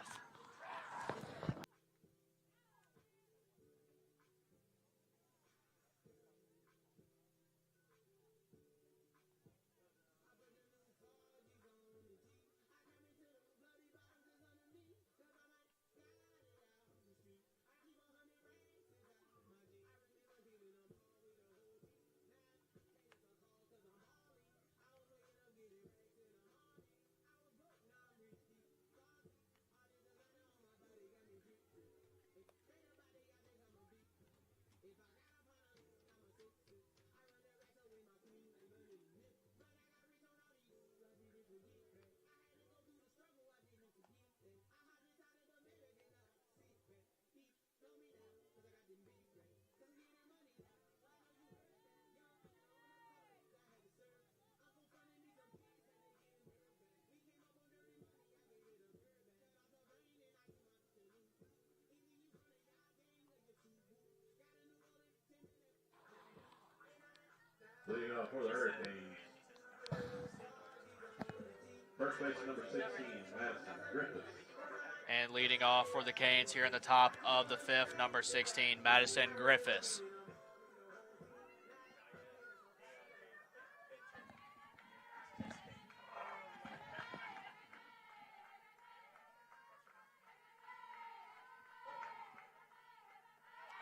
Leading off for the Hurricanes. First base number 16, Madison Griffiths. And leading off for the Canes here in the top of the 5th, number 16, Madison Griffiths.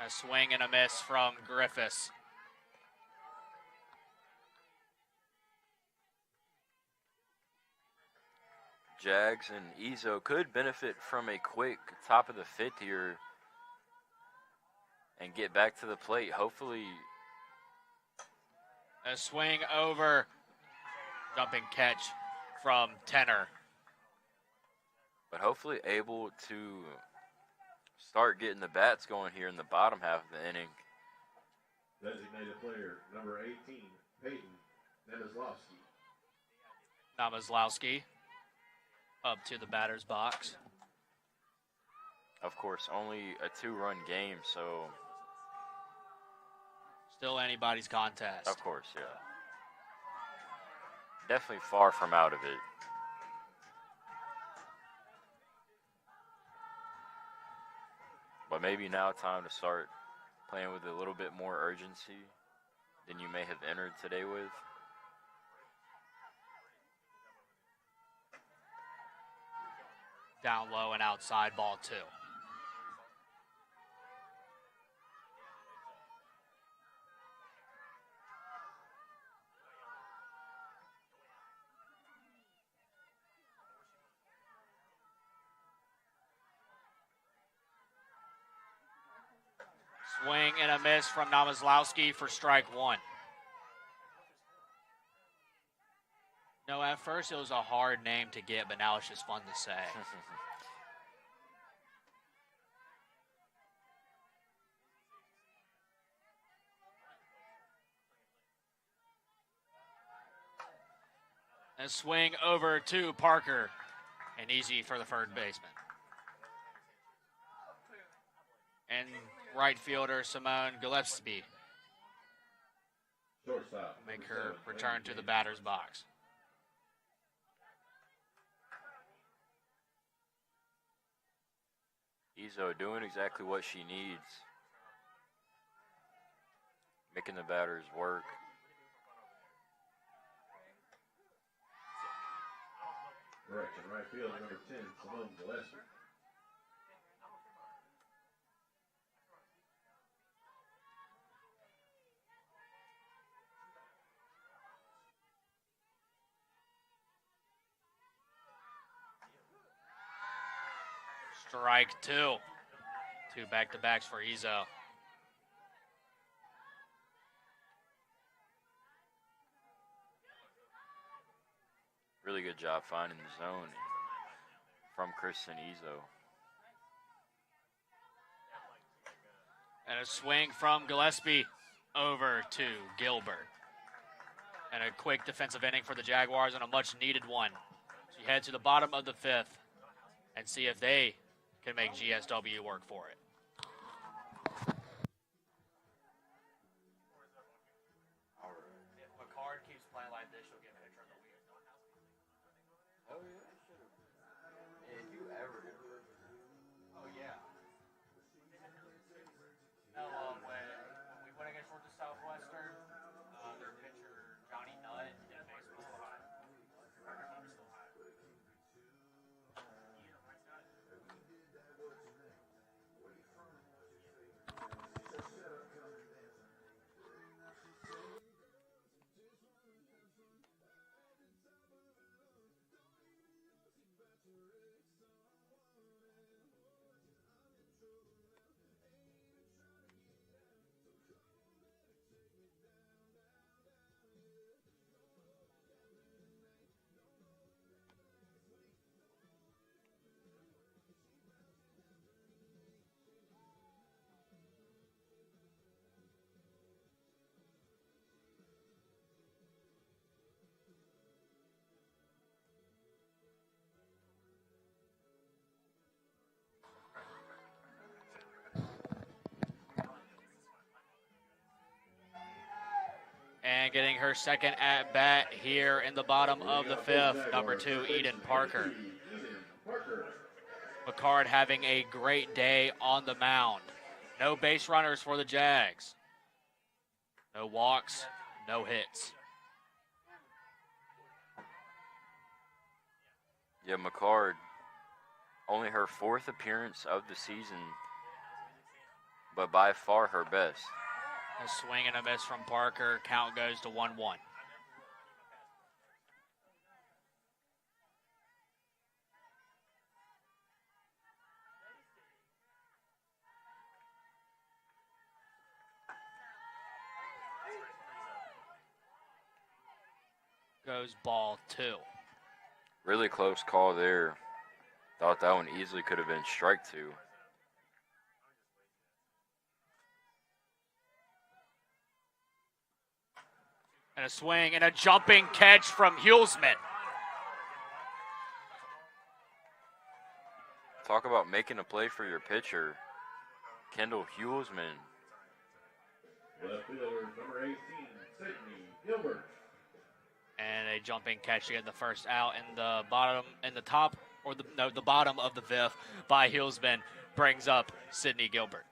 A swing and a miss from Griffiths. Jags and Izzo could benefit from a quick top of the 5th here and get back to the plate. Hopefully. A swing over, jumping catch from Tenor. But hopefully able to start getting the bats going here in the bottom half of the inning. Designated player number 18, Peyton Nemezlowski. Namazlowski up to the batter's box. Of course, only a 2-run game, so Still anybody's contest. Of course, yeah. Definitely far from out of it. But maybe now time to start playing with a little bit more urgency than you may have entered today with. Down low and outside, ball 2. Swing and a miss from Namazlowski for strike 1. No, at first it was a hard name to get, but now it's just fun to say. A swing over to Parker, and easy for the third baseman. And right fielder Simone Gillespie Shortstop. make her return to the batter's box. Izzo doing exactly what she needs. Making the batters work. Correction, right field, number 10, Simone Gillespie. Strike 2. 2 back-to-backs for Izzo. Really good job finding the zone from Kristen Izzo. And a swing from Gillespie over to Gilbert. And a quick defensive inning for the Jaguars and a much-needed one. So you head to the bottom of the 5th and see if they can make GSW work for it. If McCard keeps playing like this, you'll get pitcher of the week. Oh, yeah. If you ever. Oh, yeah. No, when we went against Georgia Southwestern, their pitcher, Johnny Nutt, did baseball. And getting her second at bat here in the bottom of the 5th, number 2, Eden Parker. McCard having a great day on the mound. No base runners for the Jags. No walks, no hits. Yeah, McCard, only her 4th appearance of the season, but by far her best. A swing and a miss from Parker. Count goes to 1-1. Goes ball 2. Really close call there. Thought that one easily could have been strike 2. And a swing and a jumping catch from Hulsman. Talk about making a play for your pitcher. Kendall Hulsman Left fielder, number 18, Sydney Gilbert. And a jumping catch to get the first out in the bottom, in the top, or the bottom of the fifth by Hillsman brings up Sydney Gilbert.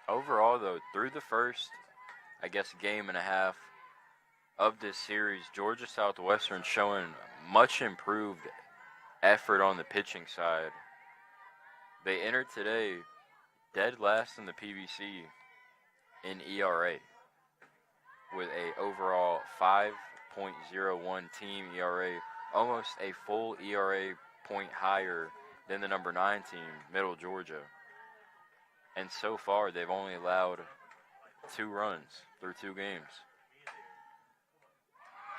Overall, though, through the first, I guess, game and a half of this series, Georgia Southwestern showing much improved effort on the pitching side. They entered today dead last in the PBC in ERA with a overall 5.01 team ERA, almost a full ERA point higher than the number 9 team, Middle Georgia. And so far, they've only allowed 2 runs through 2 games.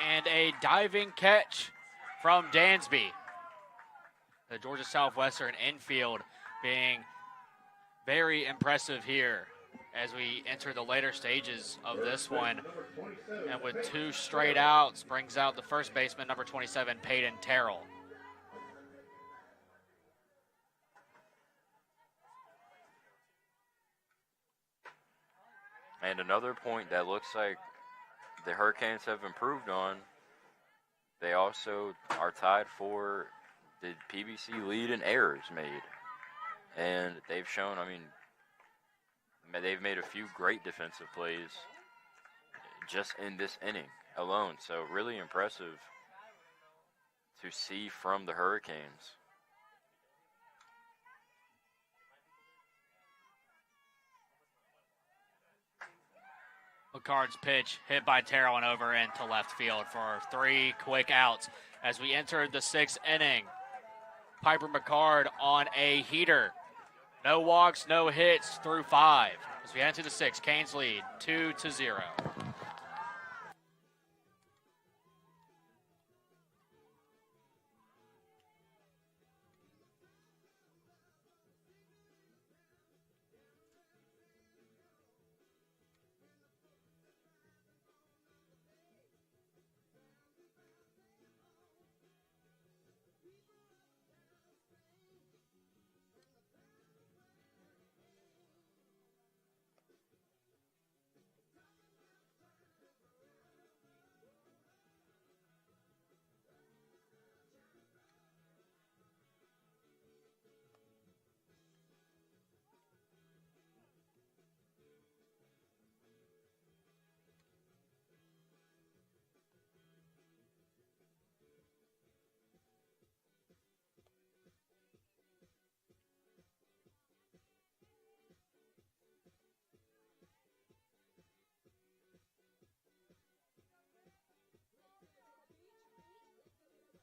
And a diving catch from Dansby. The Georgia Southwestern infield being very impressive here as we enter the later stages of this one. And with 2 straight outs, brings out the first baseman, number 27, Peyton Terrell. And another point that looks like the Hurricanes have improved on, they also are tied for the PBC lead in errors made. And they've shown, they've made a few great defensive plays just in this inning alone. So really impressive to see from the Hurricanes. Picard's pitch hit by Terrell and over into left field for 3 quick outs as we entered the 6th inning. Piper Picard on a heater. No walks, no hits through 5. As we enter the 6th, Canes lead 2-0.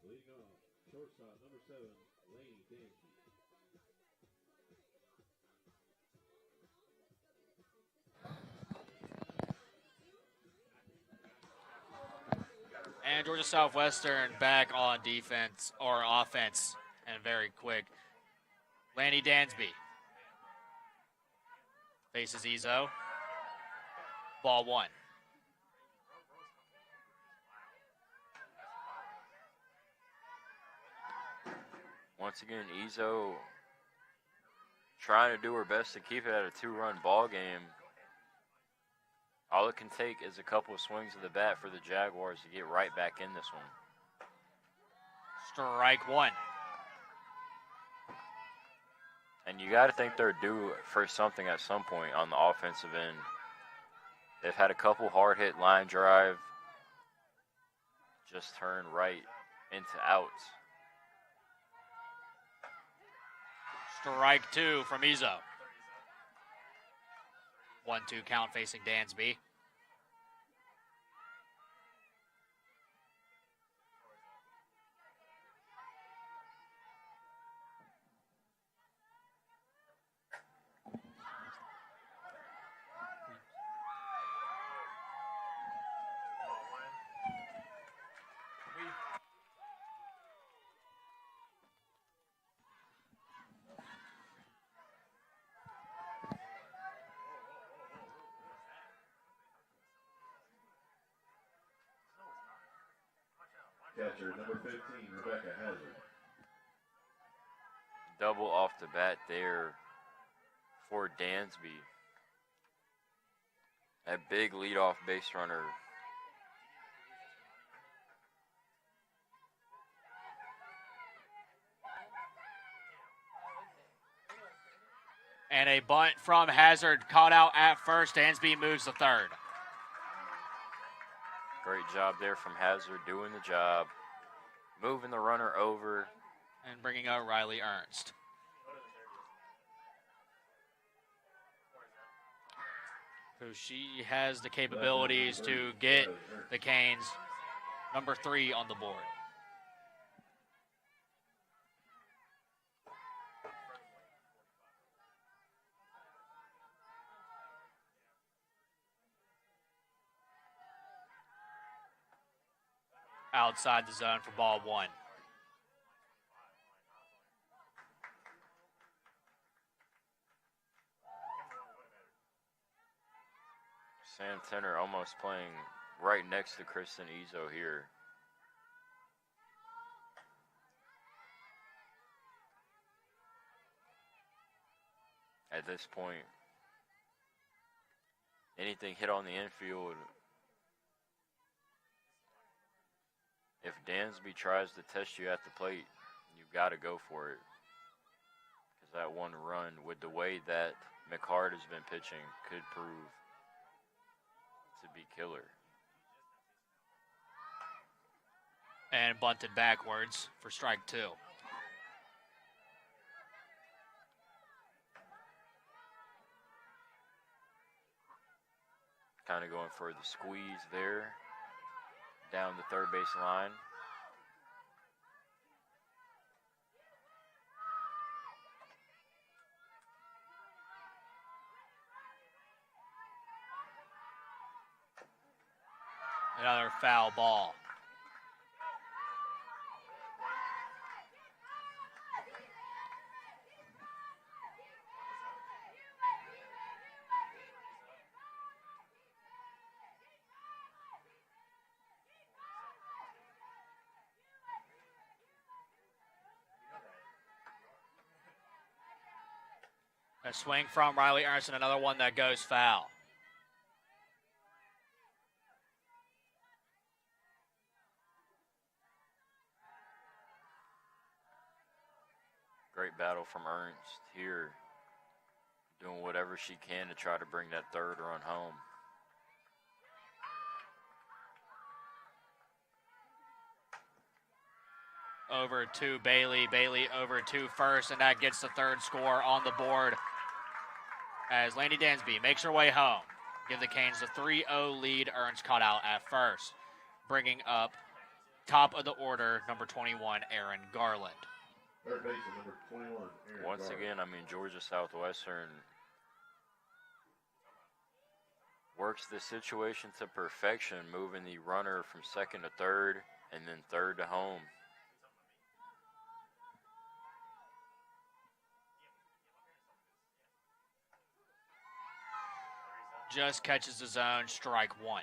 Leading off, shortstop, number 7, Laney Dansby. And Georgia Southwestern back on defense or offense, and very quick. Lanny Dansby faces Izzo. Ball 1. Once again, Izzo trying to do her best to keep it at a 2-run ball game. All it can take is a couple of swings of the bat for the Jaguars to get right back in this one. Strike 1. And you got to think they're due for something at some point on the offensive end. They've had a couple hard-hit line drive, just turn right into outs. Strike 2 from Izzo. 1-2 count facing Dansby. Catcher, number 15, Rebecca Hazard. Double off the bat there for Dansby. A big leadoff base runner. And a bunt from Hazard caught out at first. Dansby moves to third. Great job there from Hazard, doing the job. Moving the runner over. And bringing out Riley Ernst. So she has the capabilities to get the Canes number 3 on the board. Outside the zone for ball 1. Santana almost playing right next to Kristen Izzo here. At this point, anything hit on the infield, if Dansby tries to test you at the plate, you've got to go for it. Because that one run, with the way that McCart has been pitching, could prove to be killer. And bunted backwards for strike 2. Kind of going for the squeeze there, down the third base line. Another foul ball. A swing from Riley Ernst, and another one that goes foul. Great battle from Ernst here, doing whatever she can to try to bring that third run home. Over to Bailey. Bailey over to first, and that gets the third score on the board as Landy Dansby makes her way home. Give the Canes a 3-0 lead. Ernst caught out at first. Bringing up top of the order, number 21, Aaron Garland. Third baseman, number 21, Aaron Once Garland. again, I mean, Georgia Southwestern works the situation to perfection, moving the runner from second to third and then third to home. Just catches the zone, strike 1.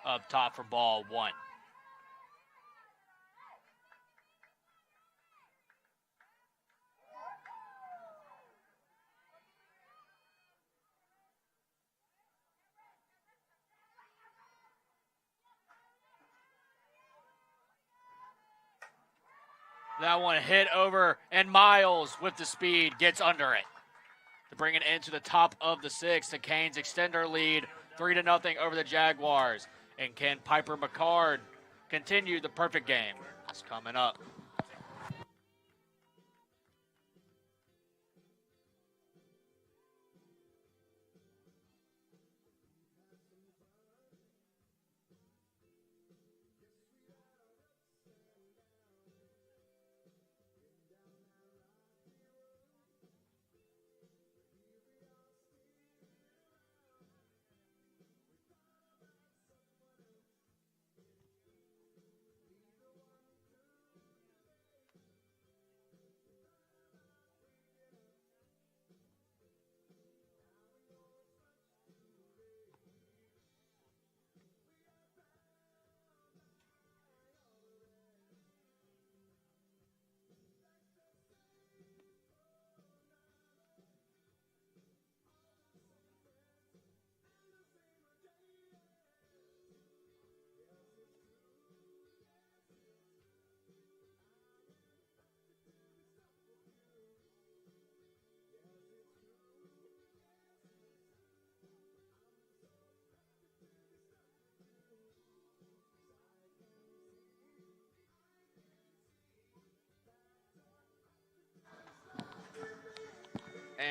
Up top for ball 1. That one hit over, and Miles with the speed gets under it to bring it into the top of the 6th. The Canes extend their lead 3-0 over the Jaguars. And can Piper McCard continue the perfect game? That's coming up.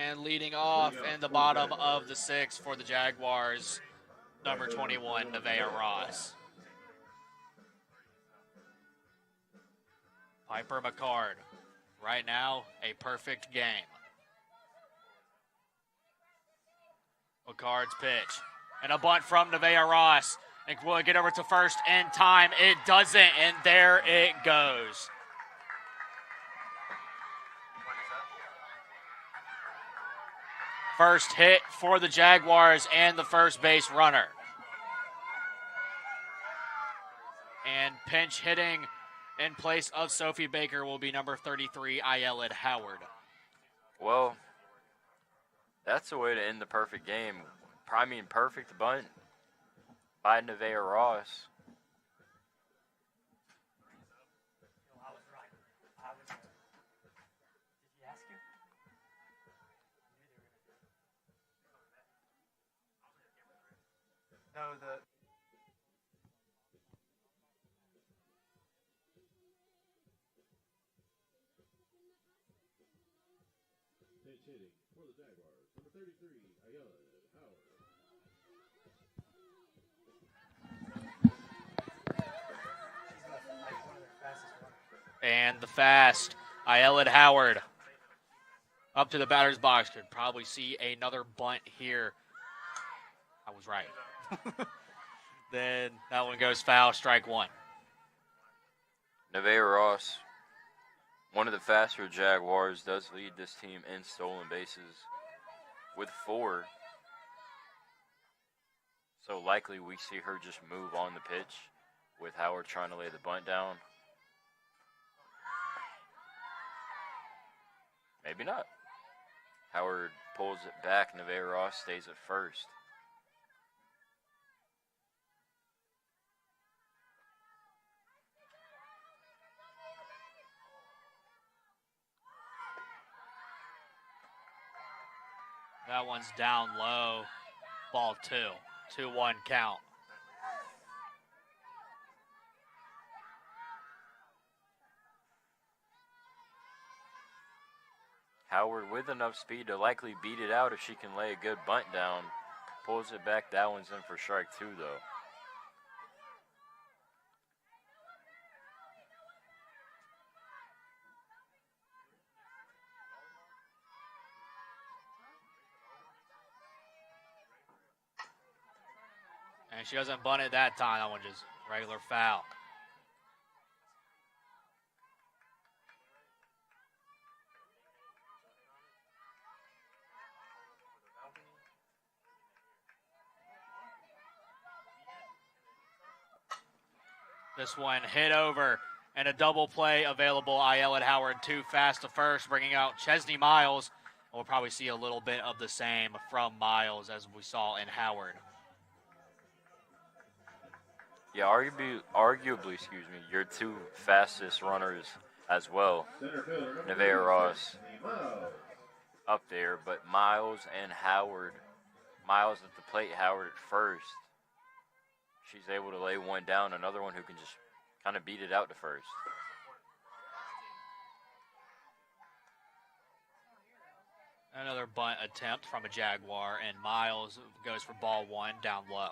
And leading off in the bottom of the 6th for the Jaguars, number 21, Nevaeh Ross. Piper McCard, right now, a perfect game. McCard's pitch. And a bunt from Nevaeh Ross. And will it get over to first in time? It doesn't, and there it goes. First hit for the Jaguars and the first base runner. And pinch hitting in place of Sophie Baker will be number 33, Ayelet Howard. Well, that's the way to end the perfect game. I mean, perfect bunt by Nevaeh Ross. Pinch hitting for the Jaguars, number 33, Ayelet Howard. And the fast, Ayelet Howard up to the batter's box. Could probably see another bunt here. I was right. Then that one goes foul, strike one. Nevaeh Ross, one of the faster Jaguars, does lead this team in stolen bases with 4. So likely we see her just move on the pitch with Howard trying to lay the bunt down. Maybe not. Howard pulls it back. Nevaeh Ross stays at first. That one's down low. Ball 2. 2-1 count. Howard with enough speed to likely beat it out if she can lay a good bunt down. Pulls it back. That one's in for strike 2, though. And she doesn't bunt it that time. That one just regular foul. This one hit over and a double play available. Ayelet Howard too fast to first, bringing out Chesney Miles. We'll probably see a little bit of the same from Miles as we saw in Howard. Yeah, arguably, your 2 fastest runners as well. Nevaeh Ross up there, but Miles and Howard. Miles at the plate, Howard at first. She's able to lay one down, another one who can just kind of beat it out to first. Another bunt attempt from a Jaguar, and Miles goes for ball 1 down low.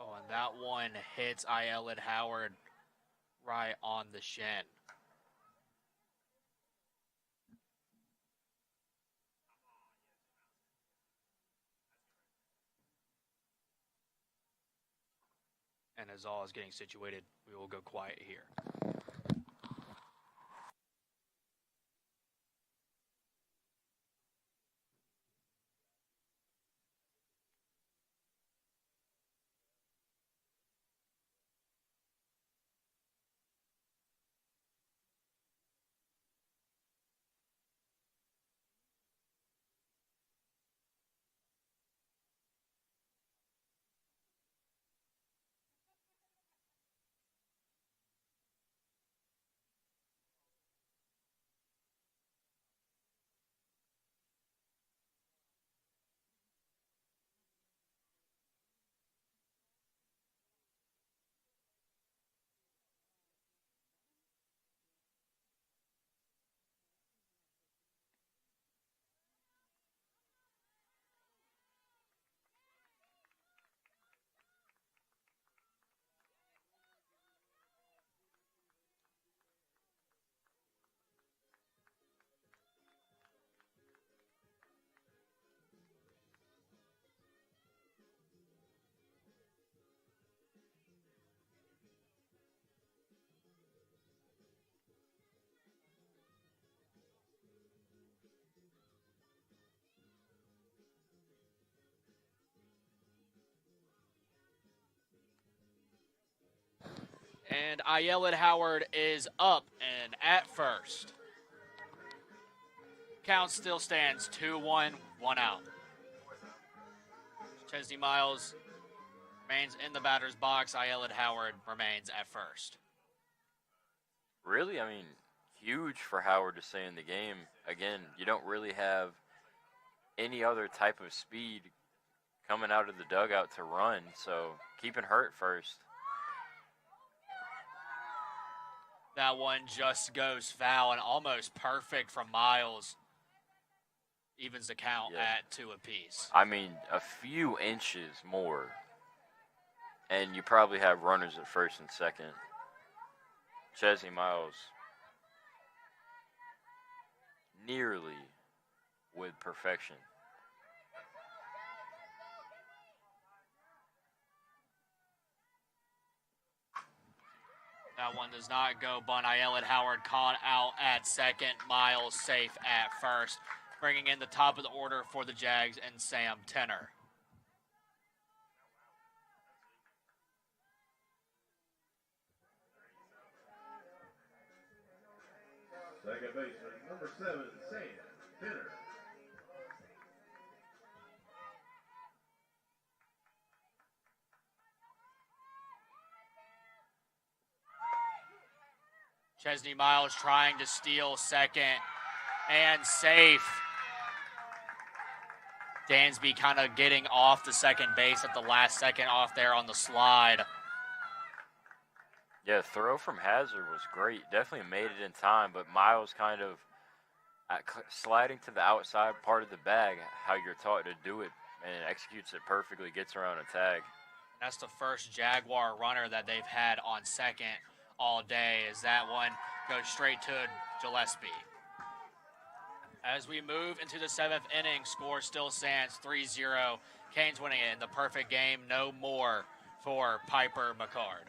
Oh, and that one hits Ayelet Howard right on the shin. And as all is getting situated, we will go quiet here. And Ayelet Howard is up and at first. Count still stands 2-1, 1 out. Chesney Miles remains in the batter's box. Ayelet Howard remains at first. Really, I mean, huge for Howard to stay in the game. Again, you don't really have any other type of speed coming out of the dugout to run, so keeping her at first. That one just goes foul and almost perfect from Miles. Evens the count at 2 apiece. I mean, a few inches more, and you probably have runners at first and second. Chesney Miles nearly with perfection. That one does not go. Bunt. Ayelet Howard caught out at second. Miles safe at first. Bringing in the top of the order for the Jags and Sam Tenner. Second baseman, number 7, Sam Tenner. Chesney Miles trying to steal second and safe. Dansby kind of getting off the second base at the last second off there on the slide. Yeah, throw from Hazard was great. Definitely made it in time, but Miles kind of sliding to the outside part of the bag, how you're taught to do it, and executes it perfectly, gets around a tag. That's the first Jaguar runner that they've had on second all day, as that one goes straight to Gillespie. As we move into the 7th inning, score still stands 3-0. Canes winning it in the perfect game, no more for Piper McCard.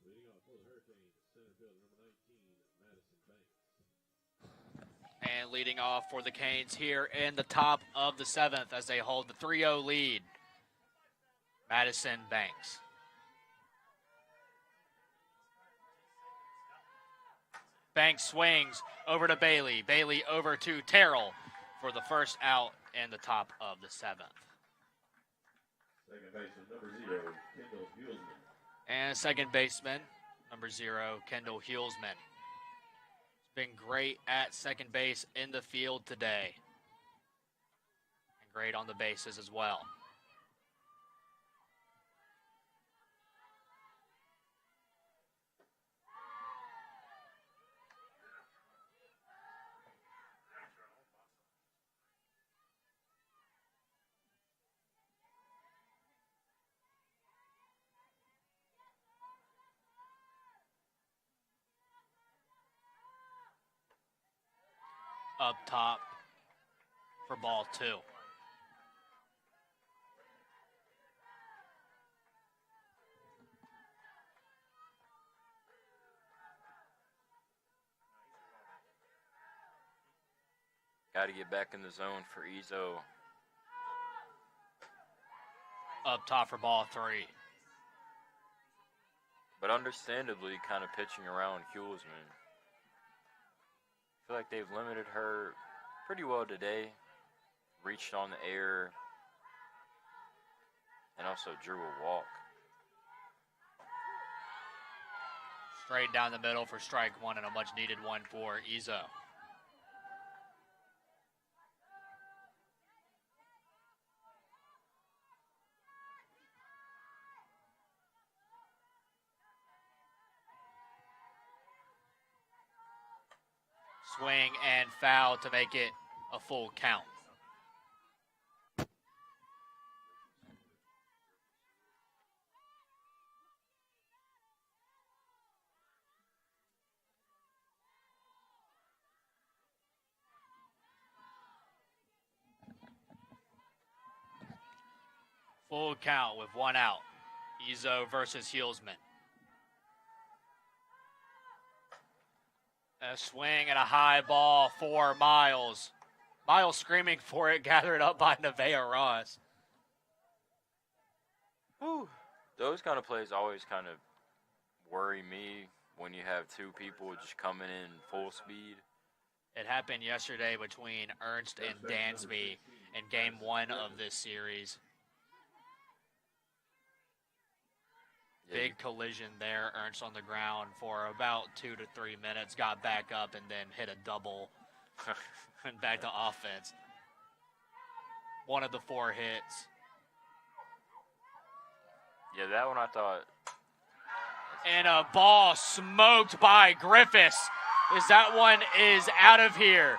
Leading off for the Hurricanes, center fielder number 19, Madison Banks. And leading off for the Canes here in the top of the 7th as they hold the 3-0 lead, Madison Banks. Banks swings over to Bailey. Bailey over to Terrell for the first out in the top of the 7th. Second baseman, number 0, Kendall Hulsman. And second baseman, number 0, Kendall Hulsman. He's been great at second base in the field today. And great on the bases as well. Up top for ball 2. Got to get back in the zone for Ezo. Up top for ball 3. But understandably kind of pitching around Hulsman. I feel like they've limited her pretty well today. reached on the air, and also drew a walk. Straight down the middle for strike one and a much-needed one for Izzo. Swing and foul to make it a full count. Full count with one out. Izzo versus Heelsman. A swing and a high ball for Miles. Miles screaming for it, gathered up by Nevaeh Ross. Whew. Those kind of plays always kind of worry me when you have two people just coming in full speed. It happened yesterday between Ernst and Dansby in game one of this series. Big collision there. Ernst on the ground for about 2 to 3 minutes, got back up and then hit a double and back to offense. One of the 4 hits. Yeah, that one I thought. And a ball smoked by Griffiths. Is that one is out of here.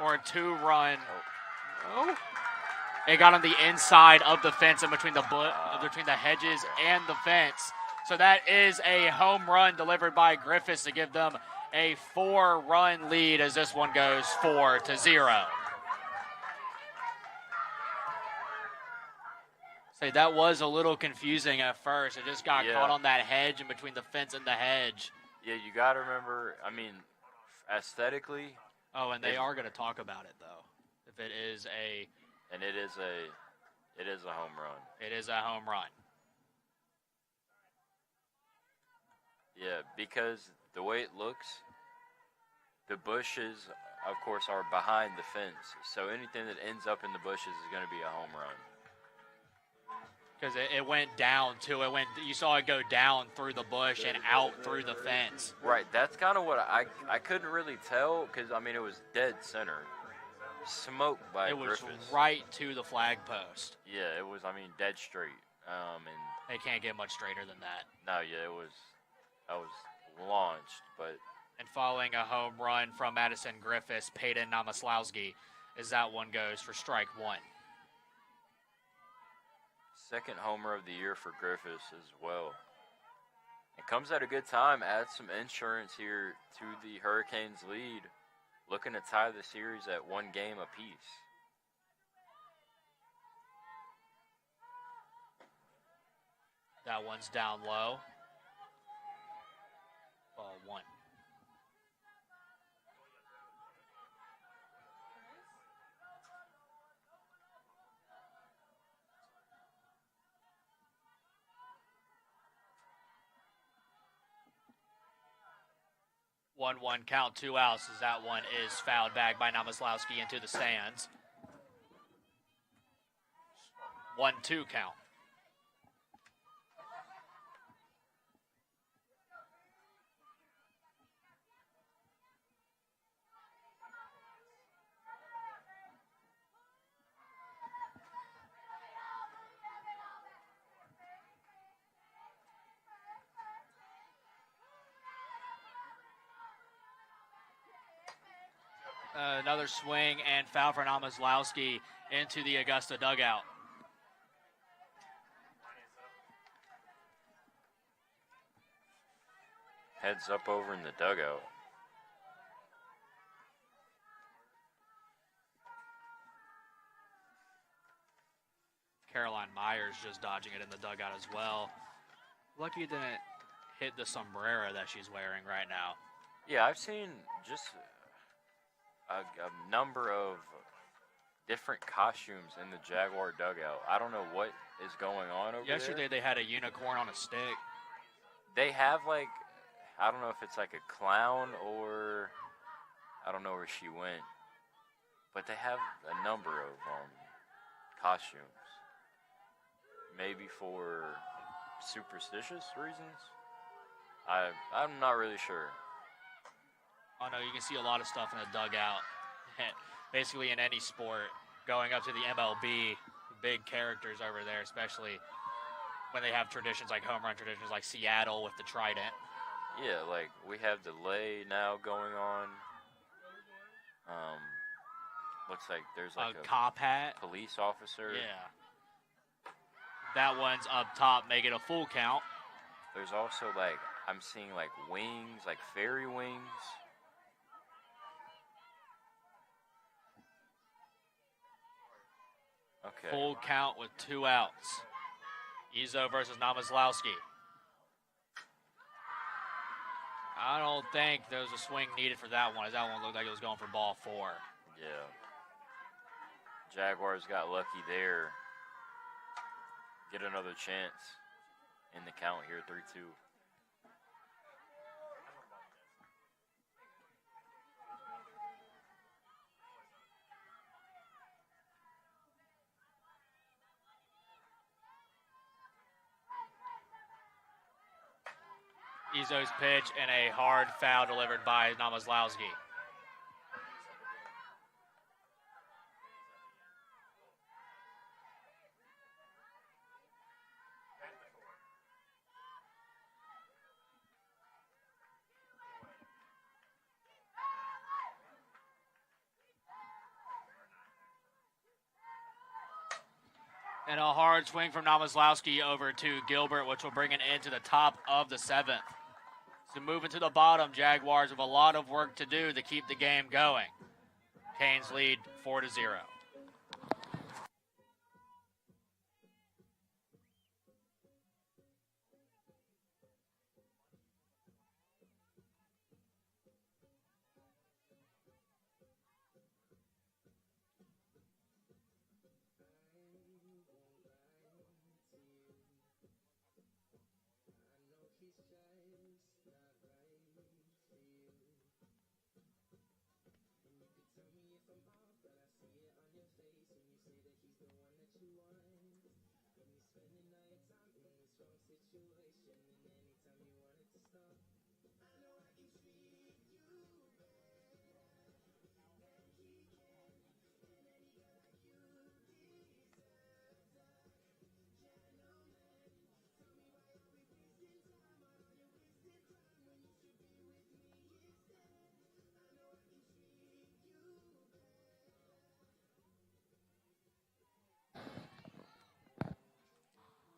Or a 2-run. Oh. It got on the inside of the fence and between the hedges and the fence. So that is a home run delivered by Griffiths to give them a 4-run lead as this one goes 4-0. Say that was a little confusing at first. It just got caught on that hedge and between the fence and the hedge. Yeah, you got to remember, I mean, aesthetically. Oh, and they are going to talk about it, though. If it is a... And it is a home run. It is a home run. Yeah, because the way it looks, the bushes, of course, are behind the fence. So anything that ends up in the bushes is going to be a home run. Because it went down, too. You saw it go down through the bush and out through the fence. Right, that's kind of what I couldn't really tell because, I mean, it was dead center. Smoked by Griffiths. It was right to the flag post. Yeah, it was, I mean, dead straight. And they can't get much straighter than that. No, yeah, I was launched, but. And following a home run from Madison Griffiths, Peyton Namaslowski, as that one goes for strike one. Second homer of the year for Griffiths as well. It comes at a good time, adds some insurance here to the Hurricanes' lead. Looking to tie the series at 1 game apiece. That one's down low. Ball 1. One count, 2 outs as that one is fouled back by Namaslowski into the stands. 1-2 count. Another swing and foul for Namaslowski into the Augusta dugout. Heads up over in the dugout. Caroline Myers just dodging it in the dugout as well. Lucky it didn't hit the sombrero that she's wearing right now. Yeah, I've seen just a number of different costumes in the Jaguar dugout. I don't know what is going on over Yesterday there. They had a unicorn on a stick. They have like, I don't know if it's like a clown or I don't know where she went. but they have a number of costumes. Maybe for superstitious reasons. I'm not really sure. Oh no, you can see a lot of stuff in the dugout. Basically in any sport, going up to the MLB, big characters over there, especially when they have traditions like home run traditions like Seattle with the Trident. Yeah, like we have the lay now going on. Looks like there's like a cop hat. Police officer. Yeah. That one's up top, make it a full count. There's also like, I'm seeing like wings, like fairy wings. Okay. Full count with 2 outs. Izzo versus Namazlowski. I don't think there was a swing needed for that one, as that one looked like it was going for ball 4. Yeah. Jaguars got lucky there. Get another chance in the count here, 3-2. Izzo's pitch and a hard foul delivered by Namazlowski. And a hard swing from Namazlowski over to Gilbert, which will bring it into the top of the 7th. So moving to the bottom, Jaguars have a lot of work to do to keep the game going. Canes lead 4-0.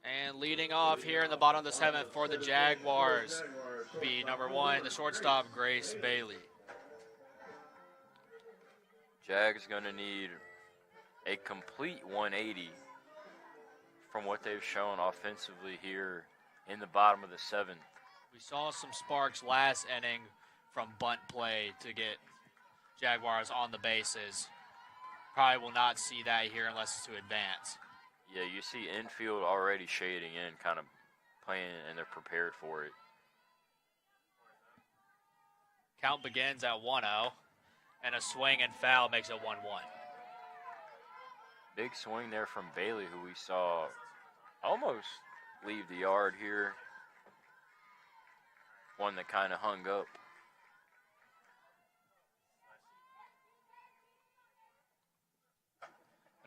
And leading off here in the bottom of the 7th for the Jaguars be number 1, the shortstop, Grace Bailey. Jags going to need a complete 180 from what they've shown offensively here in the bottom of the 7th. We saw some sparks last inning from bunt play to get Jaguars on the bases. Probably will not see that here unless it's to advance. Yeah, you see infield already shading in, kind of playing, and they're prepared for it. Count begins at 1-0, and a swing and foul makes it 1-1. Big swing there from Bailey, who we saw almost leave the yard here. One that kind of hung up.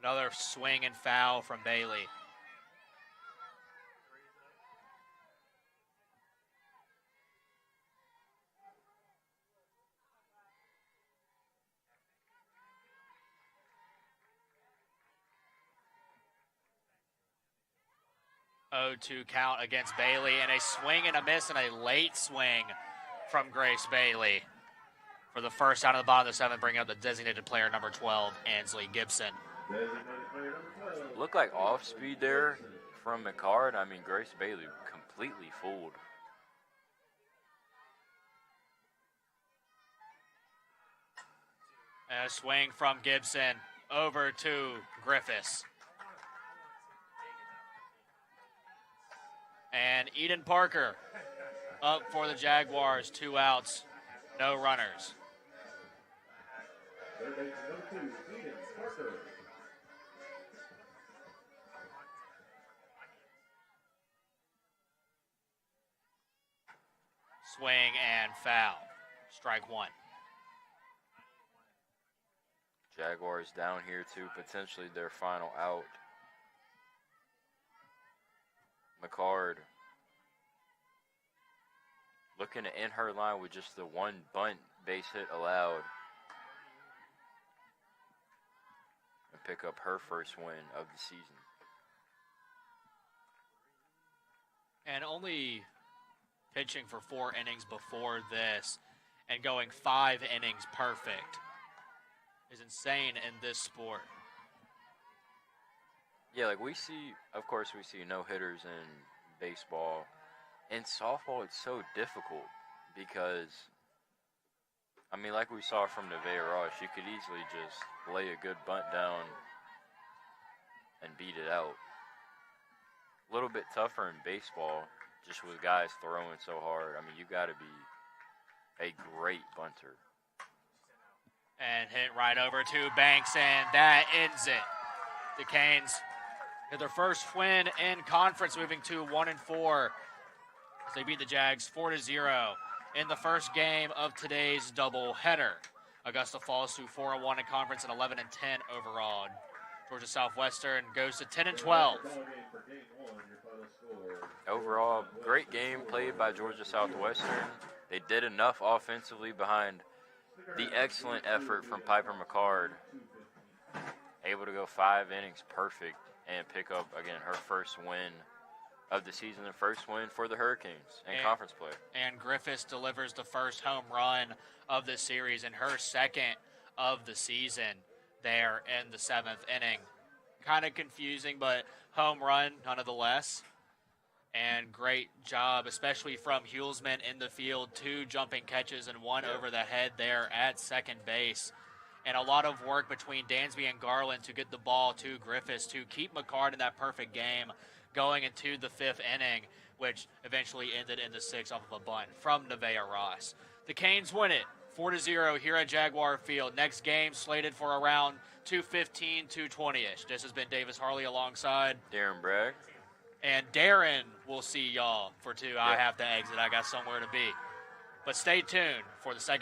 Another swing and foul from Bailey. Oh, 0-2 count against Bailey, and a swing and a miss and a late swing from Grace Bailey. For the first out of the bottom of the 7th, bringing up the designated player number 12, Ansley Gibson. Looked like off speed there from McCard. I mean, Grace Bailey completely fooled. And a swing from Gibson over to Griffiths. And Eden Parker up for the Jaguars, 2 outs, no runners. Third base, number 2, Eden Parker. Swing and foul. Strike one. Jaguars down here to potentially their final out. McCard looking to end her line with just the one bunt base hit allowed and pick up her first win of the season. And only pitching for 4 innings before this and going 5 innings perfect is insane in this sport. Yeah, like we see, of course, we see no-hitters in baseball. In softball, it's so difficult because, I mean, like we saw from Nevaeh Ross, you could easily just lay a good bunt down and beat it out. A little bit tougher in baseball, just with guys throwing so hard. I mean, you got to be a great bunter. And hit right over to Banks, and that ends it. The Canes get their first win in conference, moving to 1-4. As they beat the Jags 4-0 in the first game of today's doubleheader. Augusta falls to 4-1 in conference and 11-10 overall. Georgia Southwestern goes to 10-12. Overall, great game played by Georgia Southwestern. They did enough offensively behind the excellent effort from Piper McCard. Able to go 5 innings perfect and pick up, again, her first win of the season, the first win for the Hurricanes in conference play. And Griffiths delivers the first home run of the series and her second of the season there in the 7th inning. Kind of confusing, but home run nonetheless. And great job, especially from Hulsman in the field. 2 jumping catches and 1 over the head there at second base. And a lot of work between Dansby and Garland to get the ball to Griffiths to keep McCard in that perfect game going into the 5th inning, which eventually ended in the 6th off of a bunt from Nevaeh Ross. The Canes win it 4-0 here at Jaguar Field. Next game slated for around 2:15, 2:20-ish. This has been Davis Harley alongside Darren Bragg. And Darren will see y'all for 2. I have to exit. I got somewhere to be. But stay tuned for the second